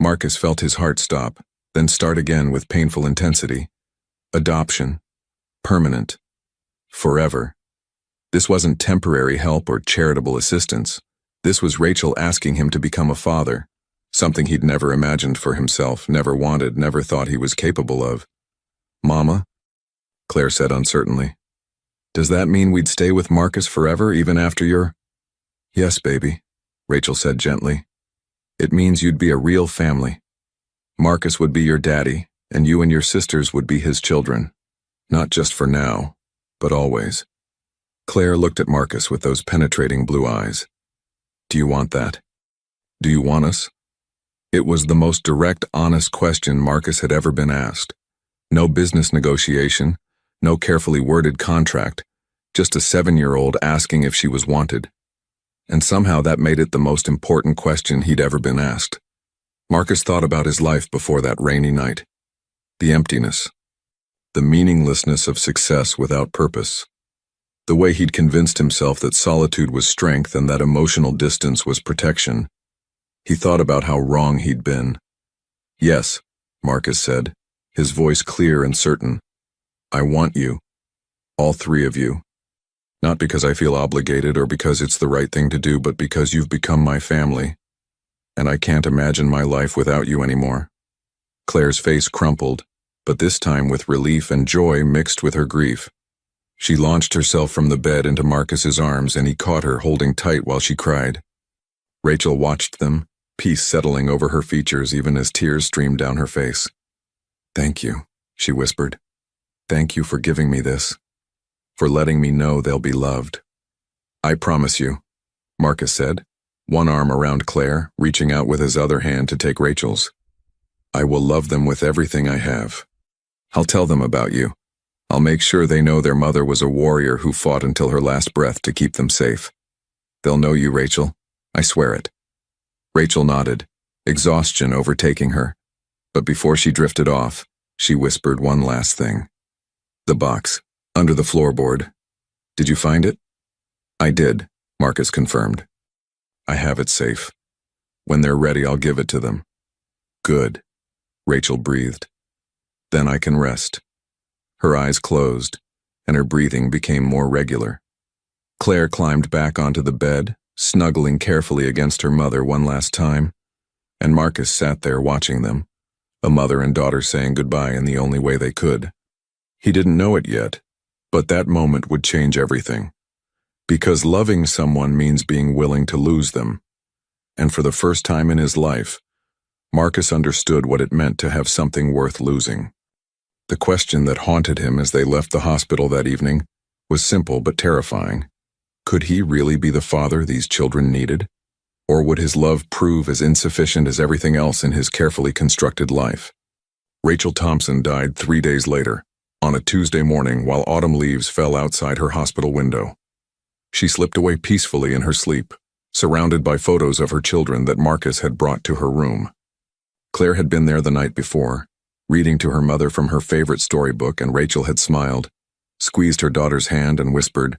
Marcus felt his heart stop, then start again with painful intensity. Adoption. Permanent. Forever. This wasn't temporary help or charitable assistance. This was Rachel asking him to become a father, something he'd never imagined for himself, never wanted, never thought he was capable of. Mama, Claire said uncertainly. Does that mean we'd stay with Marcus forever, even after your... Yes, baby, Rachel said gently. It means you'd be a real family. Marcus would be your daddy, and you and your sisters would be his children. Not just for now, but always. Claire looked at Marcus with those penetrating blue eyes. Do you want that? Do you want us? It was the most direct, honest question Marcus had ever been asked. No business negotiation, no carefully worded contract, just a 7-year-old asking if she was wanted. And somehow that made it the most important question he'd ever been asked. Marcus thought about his life before that rainy night. The emptiness. The meaninglessness of success without purpose. The way he'd convinced himself that solitude was strength and that emotional distance was protection. He thought about how wrong he'd been. Yes, Marcus said, his voice clear and certain. I want you. All 3 of you. Not because I feel obligated or because it's the right thing to do, but because you've become my family. And I can't imagine my life without you anymore. Claire's face crumpled, but this time with relief and joy mixed with her grief. She launched herself from the bed into Marcus's arms, and he caught her, holding tight while she cried. Rachel watched them, peace settling over her features even as tears streamed down her face. Thank you, she whispered. Thank you for giving me this. For letting me know they'll be loved. I promise you, Marcus said, one arm around Claire, reaching out with his other hand to take Rachel's. I will love them with everything I have. I'll tell them about you. I'll make sure they know their mother was a warrior who fought until her last breath to keep them safe. They'll know you, Rachel. I swear it." Rachel nodded, exhaustion overtaking her. But before she drifted off, she whispered one last thing. "The box, under the floorboard. Did you find it?" "I did," Marcus confirmed. "I have it safe. When they're ready, I'll give it to them." "Good," Rachel breathed. "Then I can rest." Her eyes closed, and her breathing became more regular. Claire climbed back onto the bed, snuggling carefully against her mother one last time, and Marcus sat there watching them, a mother and daughter saying goodbye in the only way they could. He didn't know it yet, but that moment would change everything. Because loving someone means being willing to lose them. And for the first time in his life, Marcus understood what it meant to have something worth losing. The question that haunted him as they left the hospital that evening was simple but terrifying. Could he really be the father these children needed? Or would his love prove as insufficient as everything else in his carefully constructed life? Rachel Thompson died 3 days later, on a Tuesday morning while autumn leaves fell outside her hospital window. She slipped away peacefully in her sleep, surrounded by photos of her children that Marcus had brought to her room. Claire had been there the night before, reading to her mother from her favorite storybook, and Rachel had smiled, squeezed her daughter's hand and whispered,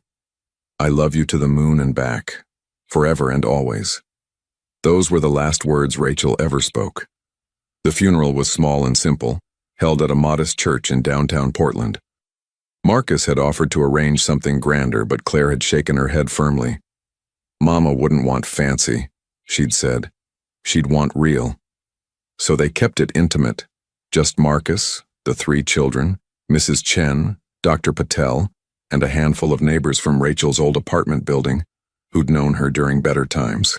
"I love you to the moon and back, forever and always." Those were the last words Rachel ever spoke. The funeral was small and simple, held at a modest church in downtown Portland. Marcus had offered to arrange something grander, but Claire had shaken her head firmly. "Mama wouldn't want fancy," she'd said. "She'd want real." So they kept it intimate. Just Marcus, the 3 children, Mrs. Chen, Dr. Patel, and a handful of neighbors from Rachel's old apartment building who'd known her during better times.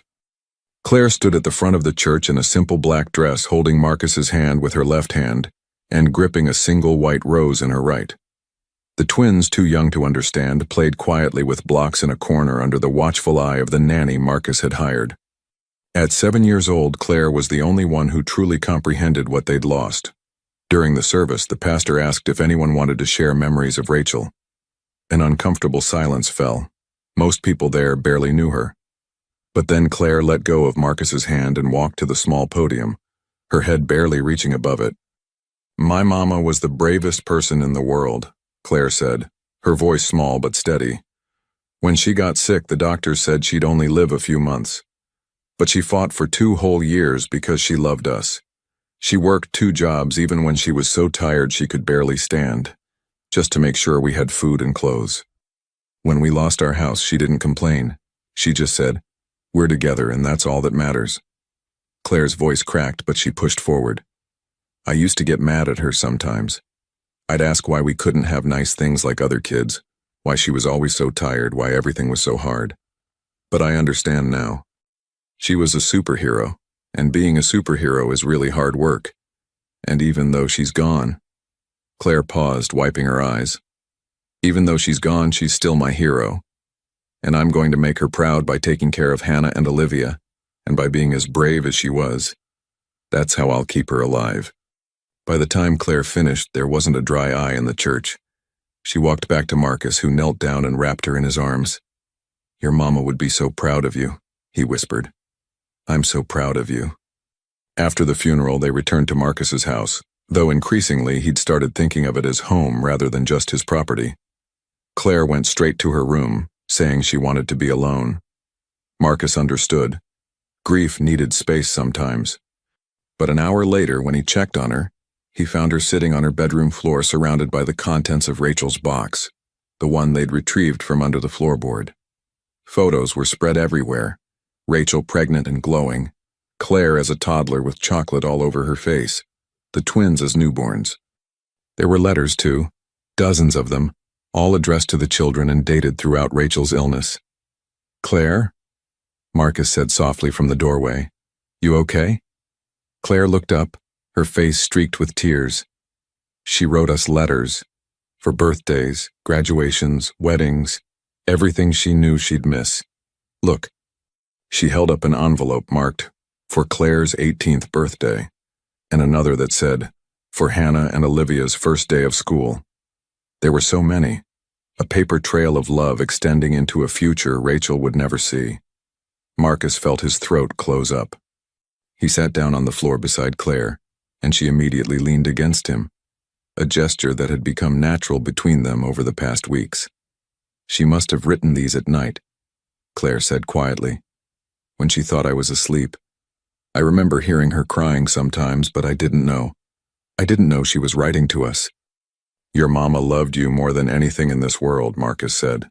Claire stood at the front of the church in a simple black dress, holding Marcus's hand with her left hand and gripping a single white rose in her right. The twins, too young to understand, played quietly with blocks in a corner under the watchful eye of the nanny Marcus had hired. At 7 years old, Claire was the only one who truly comprehended what they'd lost. During the service, the pastor asked if anyone wanted to share memories of Rachel. An uncomfortable silence fell. Most people there barely knew her. But then Claire let go of Marcus's hand and walked to the small podium, her head barely reaching above it. "My mama was the bravest person in the world," Claire said, her voice small but steady. "When she got sick, the doctors said she'd only live a few months. But she fought for 2 whole years because she loved us. She worked 2 jobs even when she was so tired she could barely stand, just to make sure we had food and clothes. When we lost our house, she didn't complain. She just said, 'We're together and that's all that matters.'" Claire's voice cracked, but she pushed forward. "I used to get mad at her sometimes. I'd ask why we couldn't have nice things like other kids, why she was always so tired, why everything was so hard. But I understand now. She was a superhero, and being a superhero is really hard work. And even though she's gone—" Claire paused, wiping her eyes. "Even though she's gone, she's still my hero. And I'm going to make her proud by taking care of Hannah and Olivia, and by being as brave as she was. That's how I'll keep her alive." By the time Claire finished, there wasn't a dry eye in the church. She walked back to Marcus, who knelt down and wrapped her in his arms. "Your mama would be so proud of you," he whispered. "I'm so proud of you." After the funeral, they returned to Marcus's house, though increasingly he'd started thinking of it as home rather than just his property. Claire went straight to her room, saying she wanted to be alone. Marcus understood. Grief needed space sometimes. But an hour later, when he checked on her, he found her sitting on her bedroom floor surrounded by the contents of Rachel's box, the one they'd retrieved from under the floorboard. Photos were spread everywhere, Rachel pregnant and glowing, Claire as a toddler with chocolate all over her face, the twins as newborns. There were letters too, dozens of them, all addressed to the children and dated throughout Rachel's illness. "Claire?" Marcus said softly from the doorway. "You okay?" Claire looked up, her face streaked with tears. "She wrote us letters. For birthdays, graduations, weddings, everything she knew she'd miss. Look." She held up an envelope marked, "For Claire's 18th birthday," and another that said, "For Hannah and Olivia's first day of school." There were so many, a paper trail of love extending into a future Rachel would never see. Marcus felt his throat close up. He sat down on the floor beside Claire, and she immediately leaned against him, a gesture that had become natural between them over the past weeks. "She must have written these at night," Claire said quietly, "when she thought I was asleep. I remember hearing her crying sometimes, but I didn't know. I didn't know she was writing to us." "Your mama loved you more than anything in this world," Marcus said.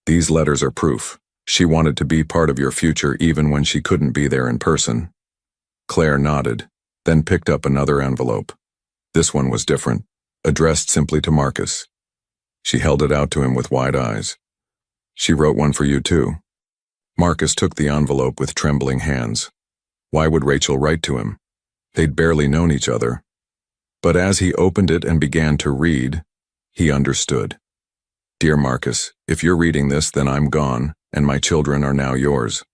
"These letters are proof. She wanted to be part of your future even when she couldn't be there in person." Claire nodded, then picked up another envelope. This one was different, addressed simply to Marcus. She held it out to him with wide eyes. "She wrote one for you too." Marcus took the envelope with trembling hands. Why would Rachel write to him? They'd barely known each other. But as he opened it and began to read, he understood. "Dear Marcus, if you're reading this, then I'm gone, and my children are now yours.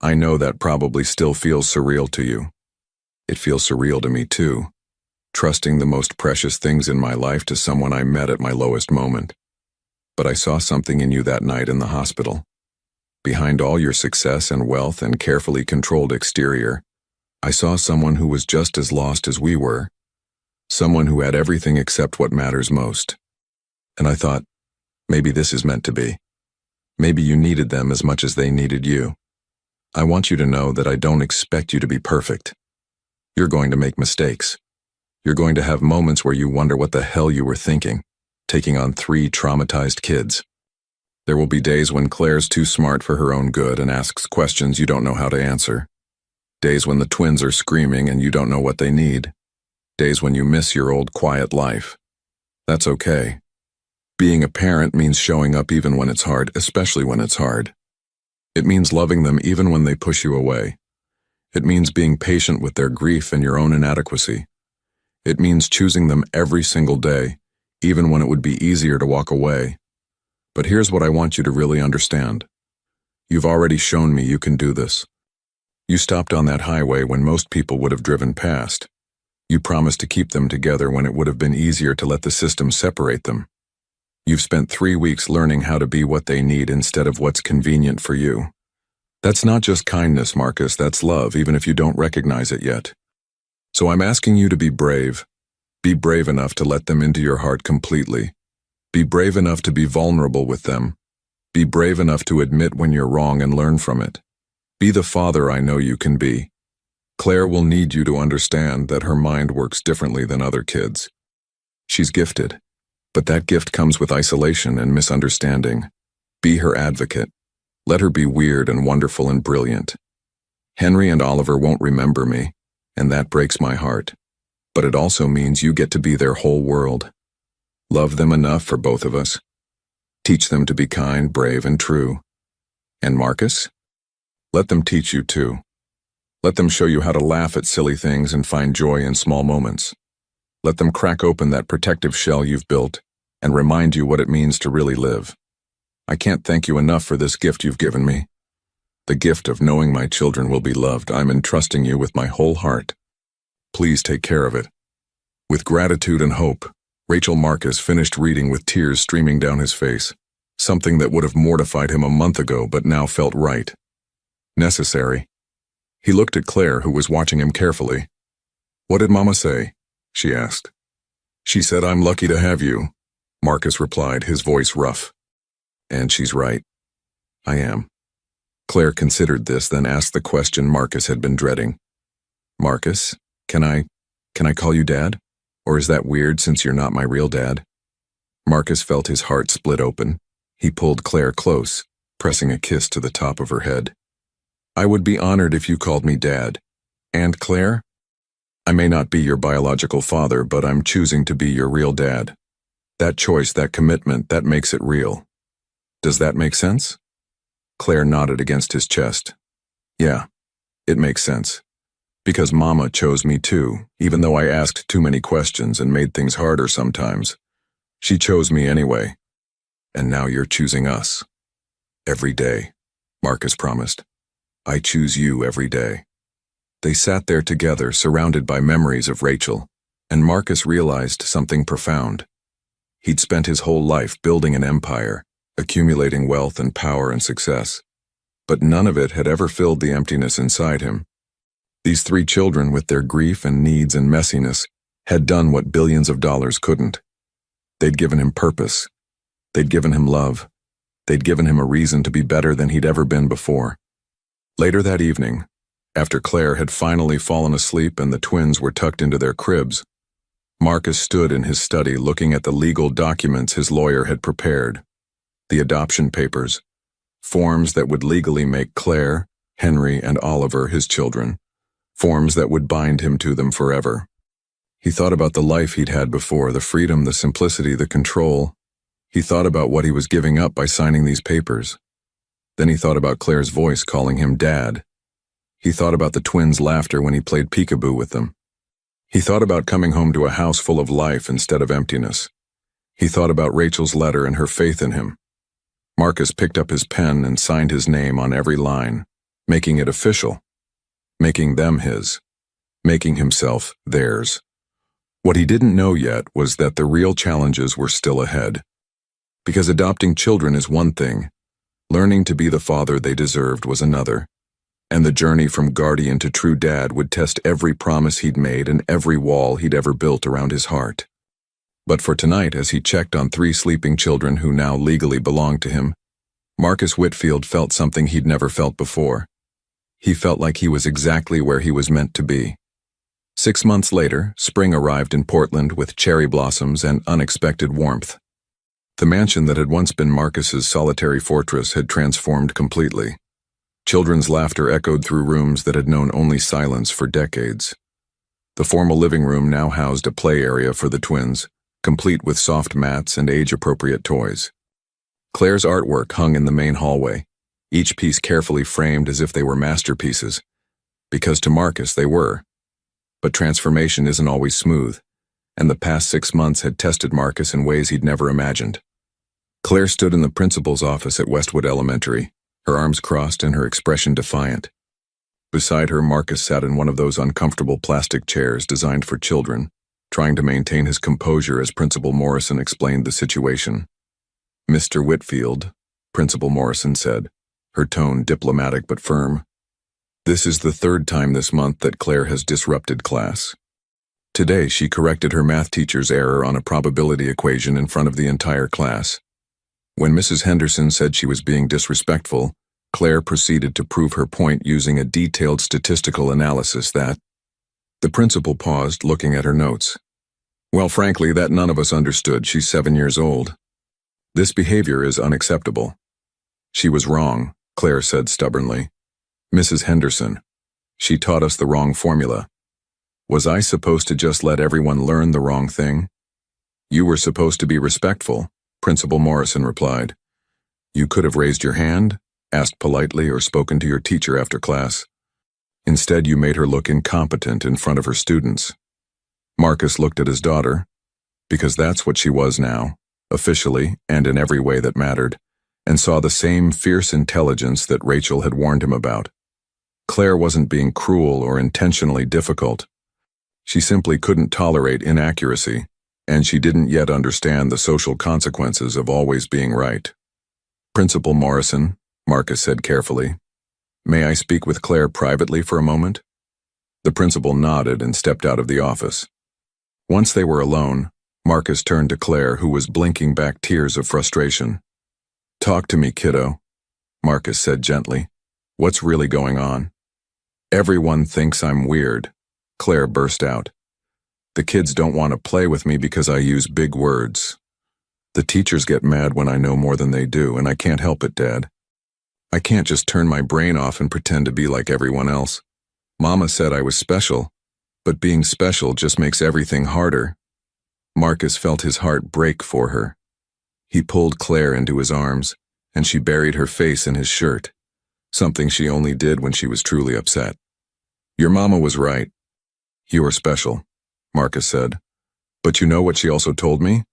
I know that probably still feels surreal to you. It feels surreal to me too, trusting the most precious things in my life to someone I met at my lowest moment. But I saw something in you that night in the hospital. Behind all your success and wealth and carefully controlled exterior, I saw someone who was just as lost as we were, someone who had everything except what matters most. And I thought, maybe this is meant to be. Maybe you needed them as much as they needed you. I want you to know that I don't expect you to be perfect. You're going to make mistakes. You're going to have moments where you wonder what the hell you were thinking, taking on 3 traumatized kids. There will be days when Claire's too smart for her own good and asks questions you don't know how to answer. Days when the twins are screaming and you don't know what they need. Days when you miss your old quiet life. That's okay. Being a parent means showing up even when it's hard, especially when it's hard. It means loving them even when they push you away. It means being patient with their grief and your own inadequacy. It means choosing them every single day, even when it would be easier to walk away. But here's what I want you to really understand. You've already shown me you can do this. You stopped on that highway when most people would have driven past. You promised to keep them together when it would have been easier to let the system separate them. You've spent 3 weeks learning how to be what they need instead of what's convenient for you. That's not just kindness, Marcus, that's love, even if you don't recognize it yet. So I'm asking you to be brave. Be brave enough to let them into your heart completely. Be brave enough to be vulnerable with them. Be brave enough to admit when you're wrong and learn from it. Be the father I know you can be. Claire will need you to understand that her mind works differently than other kids. She's gifted, but that gift comes with isolation and misunderstanding. Be her advocate. Let her be weird and wonderful and brilliant. Henry and Oliver won't remember me, and that breaks my heart. But it also means you get to be their whole world. Love them enough for both of us. Teach them to be kind, brave, and true. And Marcus? Let them teach you too. Let them show you how to laugh at silly things and find joy in small moments. Let them crack open that protective shell you've built and remind you what it means to really live. I can't thank you enough for this gift you've given me. The gift of knowing my children will be loved. I'm entrusting you with my whole heart. Please take care of it. With gratitude and hope, Rachel Marcus finished reading with tears streaming down his face, something that would have mortified him a month ago but now felt right. Necessary. He looked at Claire, who was watching him carefully. "What did Mama say?" she asked. "She said I'm lucky to have you," Marcus replied, his voice rough. "And she's right. I am." Claire considered this, then asked the question Marcus had been dreading. "Marcus, can I call you Dad? Or is that weird since you're not my real dad?" Marcus felt his heart split open. He pulled Claire close, pressing a kiss to the top of her head. "I would be honored if you called me Dad. And Claire? I may not be your biological father, but I'm choosing to be your real dad. That choice, that commitment, that makes it real. Does that make sense?" Claire nodded against his chest. "Yeah, it makes sense. Because Mama chose me too, even though I asked too many questions and made things harder sometimes. She chose me anyway. And now you're choosing us. Every day," Marcus promised. "I choose you every day." They sat there together, surrounded by memories of Rachel, and Marcus realized something profound. He'd spent his whole life building an empire, accumulating wealth and power and success. But none of it had ever filled the emptiness inside him. These three children, with their grief and needs and messiness, had done what billions of dollars couldn't. They'd given him purpose. They'd given him love. They'd given him a reason to be better than he'd ever been before. Later that evening, after Claire had finally fallen asleep and the twins were tucked into their cribs, Marcus stood in his study looking at the legal documents his lawyer had prepared. The adoption papers, forms that would legally make Claire, Henry, and Oliver his children, forms that would bind him to them forever. He thought about the life he'd had before, the freedom, the simplicity, the control. He thought about what he was giving up by signing these papers. Then he thought about Claire's voice calling him Dad. He thought about the twins' laughter when he played peekaboo with them. He thought about coming home to a house full of life instead of emptiness. He thought about Rachel's letter and her faith in him. Marcus picked up his pen and signed his name on every line, making it official, making them his, making himself theirs. What he didn't know yet was that the real challenges were still ahead. Because adopting children is one thing, learning to be the father they deserved was another, and the journey from guardian to true dad would test every promise he'd made and every wall he'd ever built around his heart. But for tonight, as he checked on three sleeping children who now legally belonged to him, Marcus Whitfield felt something he'd never felt before. He felt like he was exactly where he was meant to be. 6 months later, spring arrived in Portland with cherry blossoms and unexpected warmth. The mansion that had once been Marcus's solitary fortress had transformed completely. Children's laughter echoed through rooms that had known only silence for decades. The formal living room now housed a play area for the twins, complete with soft mats and age-appropriate toys. Claire's artwork hung in the main hallway, each piece carefully framed as if they were masterpieces, because to Marcus they were. But transformation isn't always smooth, and the past 6 months had tested Marcus in ways he'd never imagined. Claire stood in the principal's office at Westwood Elementary, her arms crossed and her expression defiant. Beside her, Marcus sat in one of those uncomfortable plastic chairs designed for children, trying to maintain his composure as Principal Morrison explained the situation. "Mr. Whitfield," Principal Morrison said, her tone diplomatic but firm. "This is the 3rd time this month that Claire has disrupted class. Today, she corrected her math teacher's error on a probability equation in front of the entire class. When Mrs. Henderson said she was being disrespectful, Claire proceeded to prove her point using a detailed statistical analysis that—" The principal paused, looking at her notes. "Well, frankly, that none of us understood. She's 7 years old. This behavior is unacceptable." "She was wrong," Claire said stubbornly. "Mrs. Henderson, she taught us the wrong formula. Was I supposed to just let everyone learn the wrong thing?" "You were supposed to be respectful," Principal Morrison replied. "You could have raised your hand, asked politely, or spoken to your teacher after class. Instead, you made her look incompetent in front of her students." Marcus looked at his daughter, because that's what she was now, officially and in every way that mattered, and saw the same fierce intelligence that Rachel had warned him about. Claire wasn't being cruel or intentionally difficult. She simply couldn't tolerate inaccuracy, and she didn't yet understand the social consequences of always being right. "Principal Morrison," Marcus said carefully, "may I speak with Claire privately for a moment?" The principal nodded and stepped out of the office. Once they were alone, Marcus turned to Claire, who was blinking back tears of frustration. "Talk to me, kiddo," Marcus said gently. "What's really going on?" "Everyone thinks I'm weird," Claire burst out. "The kids don't want to play with me because I use big words. The teachers get mad when I know more than they do, and I can't help it, Dad. I can't just turn my brain off and pretend to be like everyone else. Mama said I was special, but being special just makes everything harder." Marcus felt his heart break for her. He pulled Claire into his arms, and she buried her face in his shirt, something she only did when she was truly upset. "Your mama was right. You are special," Marcus said. "But you know what she also told me?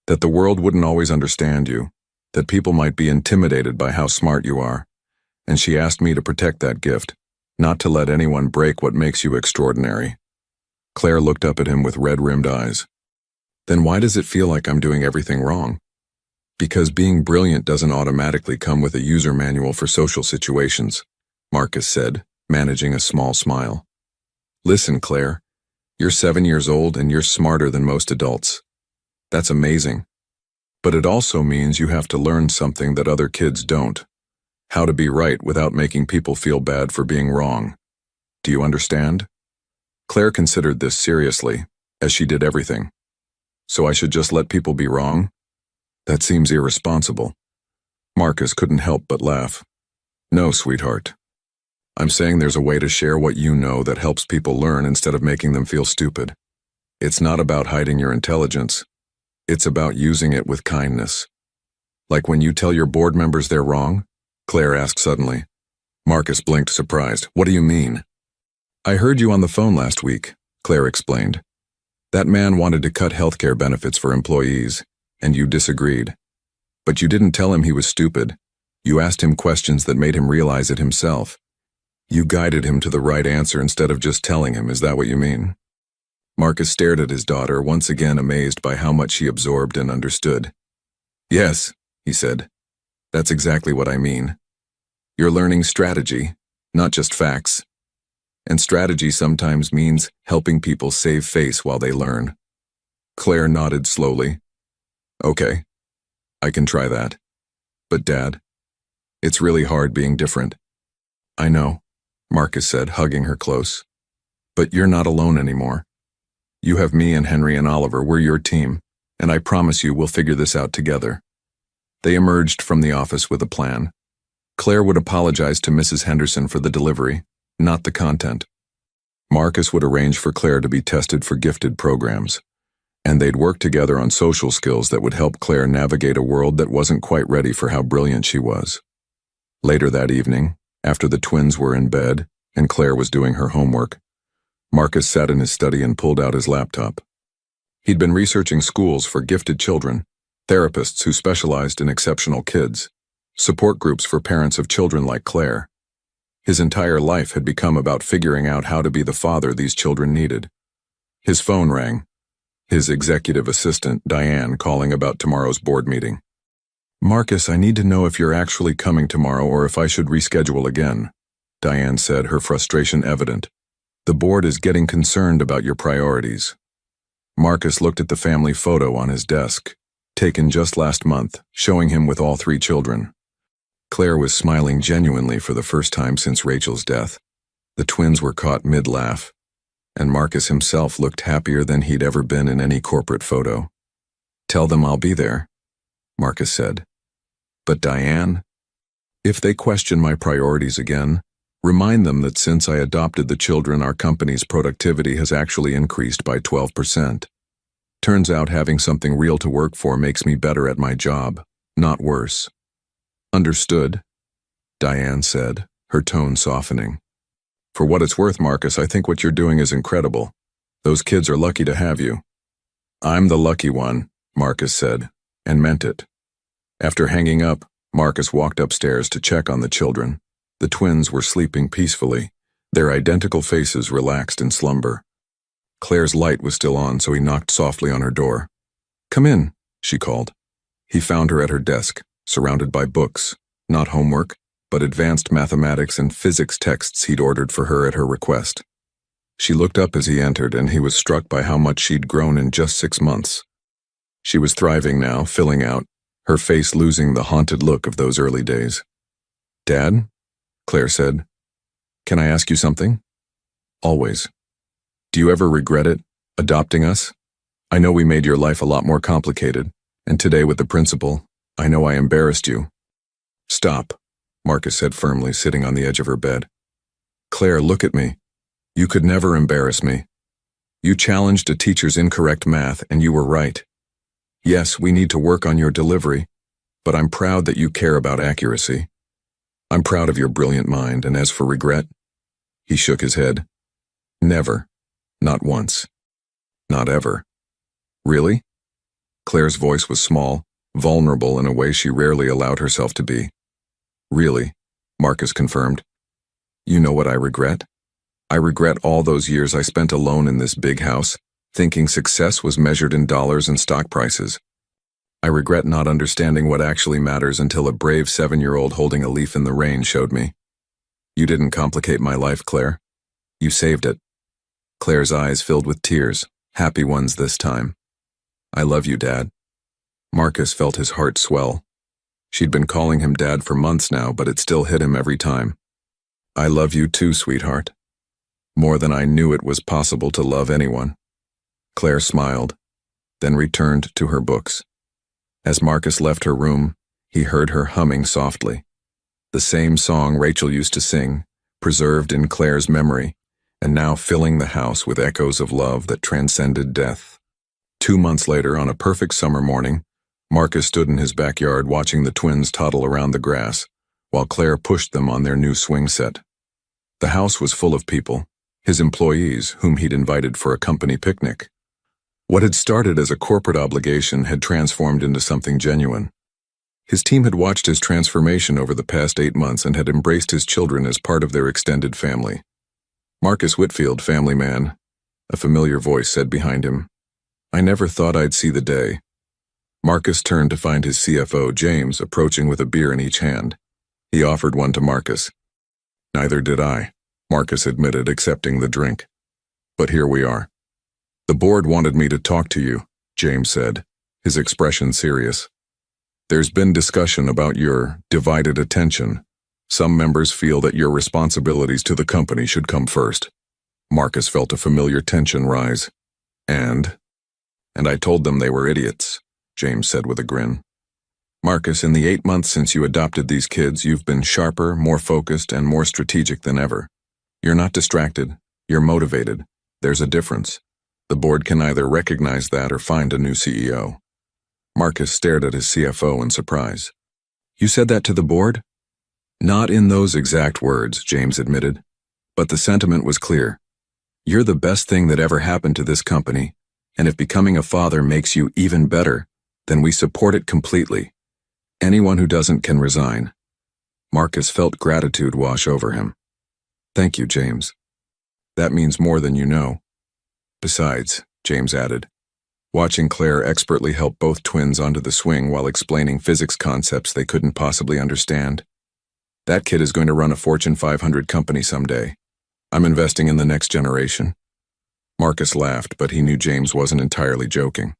That the world wouldn't always understand you, that people might be intimidated by how smart you are. And she asked me to protect that gift, not to let anyone break what makes you extraordinary." Claire looked up at him with red-rimmed eyes. Then why does it feel like I'm doing everything wrong? Because being brilliant doesn't automatically come with a user manual for social situations, Marcus said, managing a small smile. Listen, Claire, you're 7 years old and you're smarter than most adults. That's amazing. But it also means you have to learn something that other kids don't. How to be right without making people feel bad for being wrong. Do you understand? Claire considered this seriously, as she did everything. So I should just let people be wrong? That seems irresponsible. Marcus couldn't help but laugh. No, sweetheart. I'm saying there's a way to share what you know that helps people learn instead of making them feel stupid. It's not about hiding your intelligence. It's about using it with kindness. Like when you tell your board members they're wrong? Claire asked suddenly. Marcus blinked, surprised. What do you mean? I heard you on the phone last week, Claire explained. That man wanted to cut healthcare benefits for employees, and you disagreed. But you didn't tell him he was stupid. You asked him questions that made him realize it himself. You guided him to the right answer instead of just telling him, is that what you mean? Marcus stared at his daughter, once again amazed by how much she absorbed and understood. Yes, he said. That's exactly what I mean. You're learning strategy, not just facts. And strategy sometimes means helping people save face while they learn. Claire nodded slowly. Okay, I can try that. But Dad, it's really hard being different. I know, Marcus said, hugging her close. But you're not alone anymore. You have me and Henry and Oliver, we're your team, and I promise you we'll figure this out together. They emerged from the office with a plan. Claire would apologize to Mrs. Henderson for the delivery, not the content. Marcus would arrange for Claire to be tested for gifted programs, and they'd work together on social skills that would help Claire navigate a world that wasn't quite ready for how brilliant she was. Later that evening, after the twins were in bed and Claire was doing her homework, Marcus sat in his study and pulled out his laptop. He'd been researching schools for gifted children, therapists who specialized in exceptional kids, support groups for parents of children like Claire. His entire life had become about figuring out how to be the father these children needed. His phone rang. His executive assistant, Diane, calling about tomorrow's board meeting. Marcus, I need to know if you're actually coming tomorrow or if I should reschedule again, Diane said, her frustration evident. The board is getting concerned about your priorities. Marcus looked at the family photo on his desk, taken just last month, showing him with all 3 children. Claire was smiling genuinely for the first time since Rachel's death. The twins were caught mid-laugh, and Marcus himself looked happier than he'd ever been in any corporate photo. Tell them I'll be there, Marcus said. But Diane, if they question my priorities again, remind them that since I adopted the children, our company's productivity has actually increased by 12%. Turns out having something real to work for makes me better at my job, not worse. Understood, Diane said, her tone softening. For what it's worth, Marcus, I think what you're doing is incredible. Those kids are lucky to have you. I'm the lucky one, Marcus said, and meant it. After hanging up, Marcus walked upstairs to check on the children. The twins were sleeping peacefully, their identical faces relaxed in slumber. Claire's light was still on, so he knocked softly on her door. Come in, she called. He found her at her desk, surrounded by books, not homework, but advanced mathematics and physics texts he'd ordered for her at her request. She looked up as he entered, and he was struck by how much she'd grown in just 6 months. She was thriving now, filling out, her face losing the haunted look of those early days. Dad? Claire said. Can I ask you something? Always. Do you ever regret it, adopting us? I know we made your life a lot more complicated, and today with the principal, I know I embarrassed you. Stop, Marcus said firmly, sitting on the edge of her bed. Claire, look at me. You could never embarrass me. You challenged a teacher's incorrect math, and you were right. Yes, we need to work on your delivery, but I'm proud that you care about accuracy. I'm proud of your brilliant mind, and as for regret, he shook his head. Never. Not once. Not ever. Really? Claire's voice was small, vulnerable in a way she rarely allowed herself to be. Really, Marcus confirmed. You know what I regret? I regret all those years I spent alone in this big house, thinking success was measured in dollars and stock prices. I regret not understanding what actually matters until a brave 7-year-old holding a leaf in the rain showed me. You didn't complicate my life, Claire. You saved it. Claire's eyes filled with tears, happy ones this time. I love you, Dad. Marcus felt his heart swell. She'd been calling him Dad for months now, but it still hit him every time. I love you too, sweetheart. More than I knew it was possible to love anyone. Claire smiled, then returned to her books. As Marcus left her room, he heard her humming softly. The same song Rachel used to sing, preserved in Claire's memory, and now filling the house with echoes of love that transcended death. 2 months later, on a perfect summer morning, Marcus stood in his backyard watching the twins toddle around the grass, while Claire pushed them on their new swing set. The house was full of people, his employees, whom he'd invited for a company picnic. What had started as a corporate obligation had transformed into something genuine. His team had watched his transformation over the past 8 months and had embraced his children as part of their extended family. Marcus Whitfield, family man, a familiar voice said behind him. I never thought I'd see the day. Marcus turned to find his CFO, James, approaching with a beer in each hand. He offered one to Marcus. Neither did I, Marcus admitted, accepting the drink. But here we are. The board wanted me to talk to you, James said, his expression serious. There's been discussion about your divided attention. Some members feel that your responsibilities to the company should come first. Marcus felt a familiar tension rise. And I told them they were idiots, James said with a grin. Marcus, in the 8 months since you adopted these kids, you've been sharper, more focused, and more strategic than ever. You're not distracted. You're motivated. There's a difference. The board can either recognize that or find a new CEO. Marcus stared at his CFO in surprise. You said that to the board? Not in those exact words, James admitted. But the sentiment was clear. You're the best thing that ever happened to this company, and if becoming a father makes you even better, then we support it completely. Anyone who doesn't can resign. Marcus felt gratitude wash over him. Thank you, James. That means more than you know. Besides, James added, watching Claire expertly help both twins onto the swing while explaining physics concepts they couldn't possibly understand. That kid is going to run a Fortune 500 company someday. I'm investing in the next generation. Marcus laughed, but he knew James wasn't entirely joking.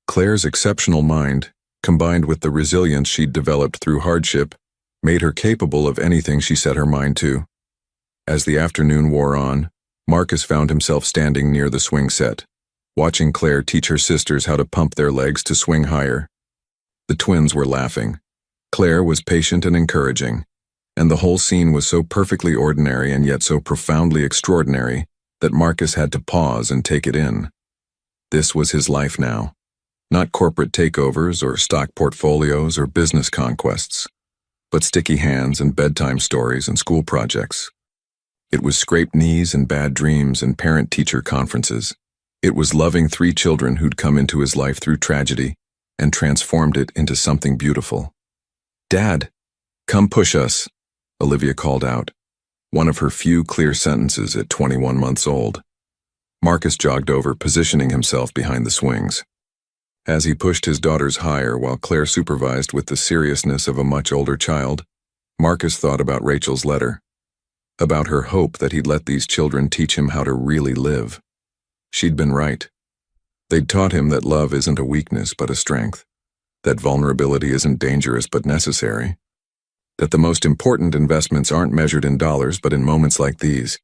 Claire's exceptional mind, combined with the resilience she'd developed through hardship, made her capable of anything she set her mind to. As the afternoon wore on, Marcus found himself standing near the swing set, watching Claire teach her sisters how to pump their legs to swing higher. The twins were laughing. Claire was patient and encouraging, and the whole scene was so perfectly ordinary and yet so profoundly extraordinary that Marcus had to pause and take it in. This was his life now. Not corporate takeovers or stock portfolios or business conquests, but sticky hands and bedtime stories and school projects. It was scraped knees and bad dreams and parent-teacher conferences. It was loving 3 children who'd come into his life through tragedy and transformed it into something beautiful. Dad, come push us, Olivia called out, one of her few clear sentences at 21 months old. Marcus jogged over, positioning himself behind the swings. As he pushed his daughters higher while Claire supervised with the seriousness of a much older child, Marcus thought about Rachel's letter. About her hope that he'd let these children teach him how to really live. She'd been right. They'd taught him that love isn't a weakness but a strength, that vulnerability isn't dangerous but necessary, that the most important investments aren't measured in dollars but in moments like these,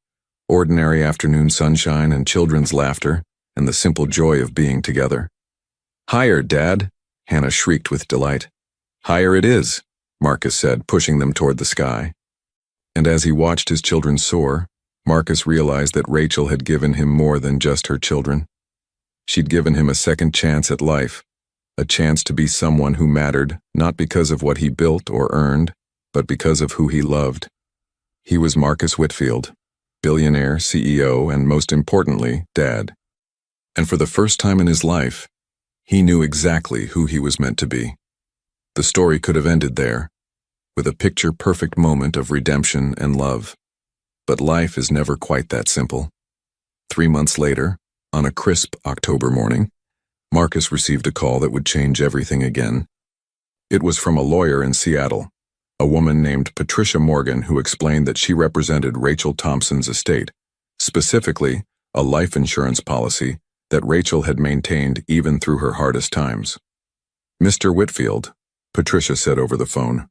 ordinary afternoon sunshine and children's laughter and the simple joy of being together. Higher, Dad, Hannah shrieked with delight. Higher it is, Marcus said, pushing them toward the sky. And as he watched his children soar, Marcus realized that Rachel had given him more than just her children. She'd given him a second chance at life, a chance to be someone who mattered not because of what he built or earned, but because of who he loved. He was Marcus Whitfield, billionaire, CEO, and most importantly, Dad. And for the first time in his life, he knew exactly who he was meant to be. The story could have ended there, with a picture-perfect moment of redemption and love. But life is never quite that simple. 3 months later, On a crisp October morning, Marcus received a call that would change everything again. It was from a lawyer in Seattle, a woman named Patricia Morgan, who explained that she represented Rachel Thompson's estate, specifically a life insurance policy that Rachel had maintained even through her hardest times. "Mr. Whitfield," Patricia said over the phone,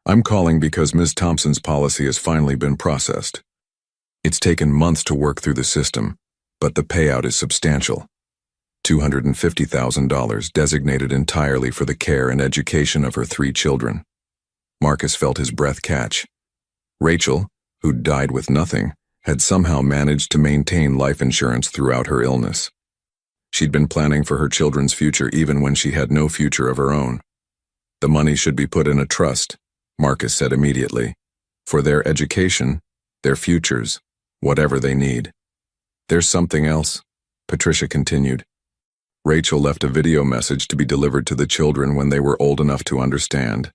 "I'm calling because Ms. Thompson's policy has finally been processed. It's taken months to work through the system, but the payout is substantial. $250,000 designated entirely for the care and education of her 3 children. Marcus felt his breath catch. Rachel, who'd died with nothing, had somehow managed to maintain life insurance throughout her illness. She'd been planning for her children's future even when she had no future of her own. "The money should be put in a trust," Marcus said immediately, "for their education, their futures, whatever they need." "There's something else," Patricia continued. Rachel left a video message to be delivered to the children when they were old enough to understand.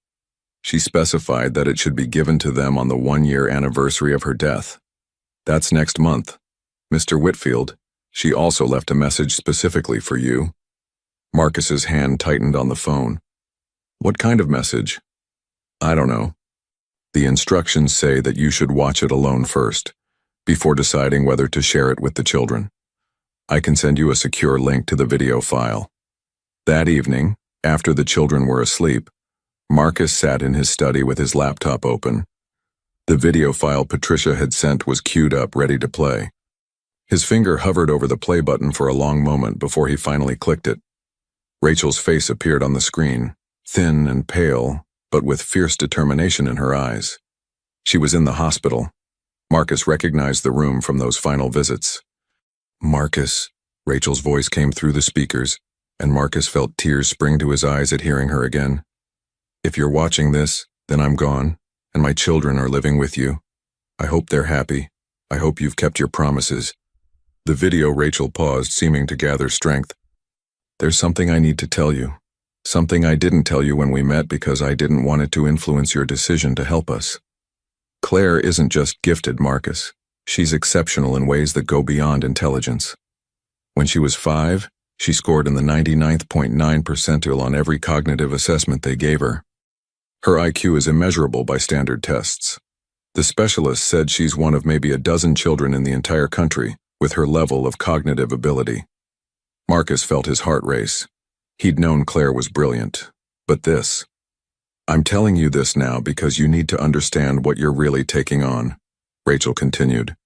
She specified that it should be given to them on the 1-year anniversary of her death. "That's next month. Mr. Whitfield, she also left a message specifically for you." Marcus's hand tightened on the phone. "What kind of message?" "I don't know. The instructions say that you should watch it alone first, before deciding whether to share it with the children. I can send you a secure link to the video file." That evening, after the children were asleep, Marcus sat in his study with his laptop open. The video file Patricia had sent was queued up, ready to play. His finger hovered over the play button for a long moment before he finally clicked it. Rachel's face appeared on the screen, thin and pale, but with fierce determination in her eyes. She was in the hospital. Marcus recognized the room from those final visits. "Marcus," Rachel's voice came through the speakers, and Marcus felt tears spring to his eyes at hearing her again. "If you're watching this, then I'm gone, and my children are living with you. I hope they're happy. I hope you've kept your promises." The video Rachel paused, seeming to gather strength. "There's something I need to tell you. Something I didn't tell you when we met because I didn't want it to influence your decision to help us. Claire isn't just gifted, Marcus. She's exceptional in ways that go beyond intelligence. When she was 5, she scored in the 99th.9 percentile on every cognitive assessment they gave her. Her IQ is immeasurable by standard tests. The specialist said she's one of maybe a dozen children in the entire country with her level of cognitive ability." Marcus felt his heart race. He'd known Claire was brilliant, but this. "I'm telling you this now because you need to understand what you're really taking on," Rachel continued.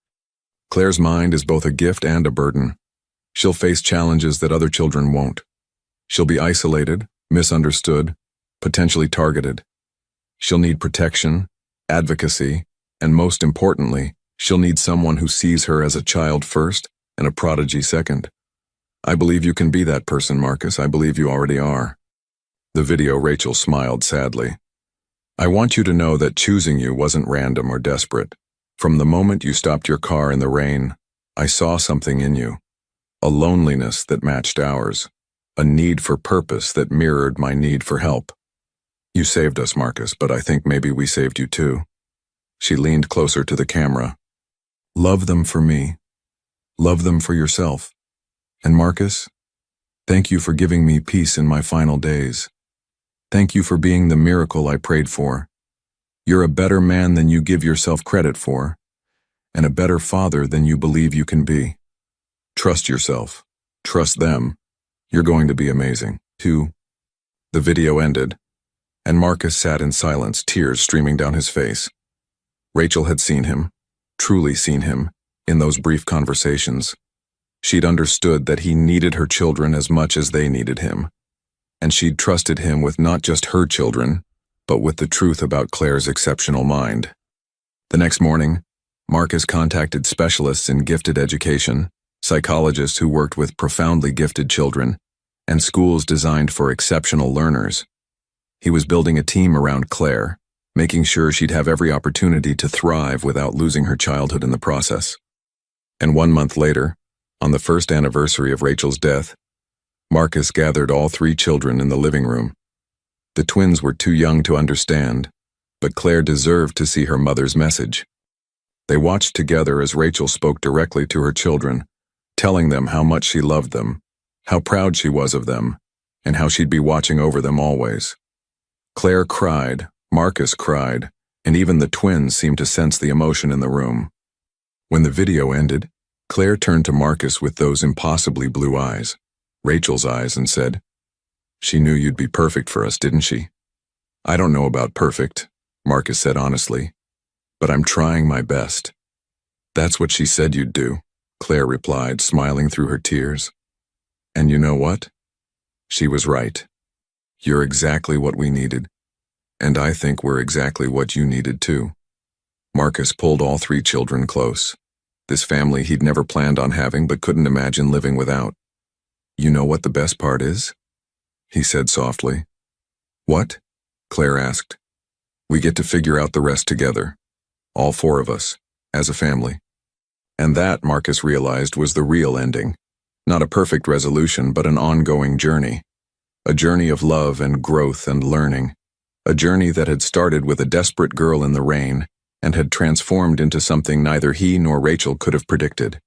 "Claire's mind is both a gift and a burden. She'll face challenges that other children won't. She'll be isolated, misunderstood, potentially targeted. She'll need protection, advocacy, and most importantly, she'll need someone who sees her as a child first and a prodigy second. I believe you can be that person, Marcus. I believe you already are." The video Rachel smiled sadly. "I want you to know that choosing you wasn't random or desperate. From the moment you stopped your car in the rain, I saw something in you. A loneliness that matched ours. A need for purpose that mirrored my need for help. You saved us, Marcus, but I think maybe we saved you too." She leaned closer to the camera. "Love them for me. Love them for yourself. And Marcus, thank you for giving me peace in my final days. Thank you for being the miracle I prayed for. You're a better man than you give yourself credit for, and a better father than you believe you can be. Trust yourself. Trust them. You're going to be amazing, too." The video ended, and Marcus sat in silence, tears streaming down his face. Rachel had seen him, truly seen him, in those brief conversations. She'd understood that he needed her children as much as they needed him, and she'd trusted him with not just her children, but with the truth about Claire's exceptional mind. The next morning, Marcus contacted specialists in gifted education, psychologists who worked with profoundly gifted children, and schools designed for exceptional learners. He was building a team around Claire, making sure she'd have every opportunity to thrive without losing her childhood in the process. And 1 month later, on the first anniversary of Rachel's death, Marcus gathered all 3 children in the living room. The twins were too young to understand, but Claire deserved to see her mother's message. They watched together as Rachel spoke directly to her children, telling them how much she loved them, how proud she was of them, and how she'd be watching over them always. Claire cried, Marcus cried, and even the twins seemed to sense the emotion in the room. When the video ended, Claire turned to Marcus with those impossibly blue eyes, Rachel's eyes, and said, "She knew you'd be perfect for us, didn't she?" "I don't know about perfect," Marcus said honestly, "but I'm trying my best." "That's what she said you'd do," Claire replied, smiling through her tears. "And you know what? She was right. You're exactly what we needed. And I think we're exactly what you needed too." Marcus pulled all three children close. This family he'd never planned on having but couldn't imagine living without. "You know what the best part is?" he said softly. "What?" Claire asked. "We get to figure out the rest together. All four of us, as a family." And that, Marcus realized, was the real ending. Not a perfect resolution, but an ongoing journey. A journey of love and growth and learning. A journey that had started with a desperate girl in the rain and had transformed into something neither he nor Rachel could have predicted.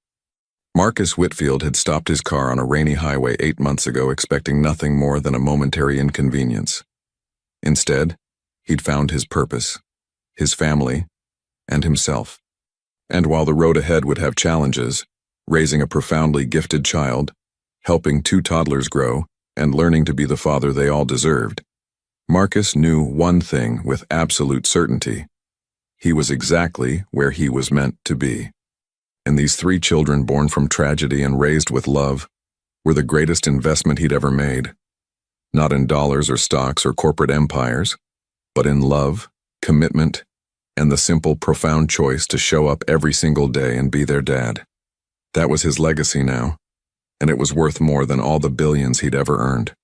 Marcus Whitfield had stopped his car on a rainy highway 8 months ago, expecting nothing more than a momentary inconvenience. Instead, he'd found his purpose, his family, and himself. And while the road ahead would have challenges, raising a profoundly gifted child, helping 2 toddlers grow, and learning to be the father they all deserved, Marcus knew one thing with absolute certainty. He was exactly where he was meant to be. And these 3 children born from tragedy and raised with love were the greatest investment he'd ever made. Not in dollars or stocks or corporate empires, but in love, commitment, and the simple, profound choice to show up every single day and be their dad. That was his legacy now, and it was worth more than all the billions he'd ever earned.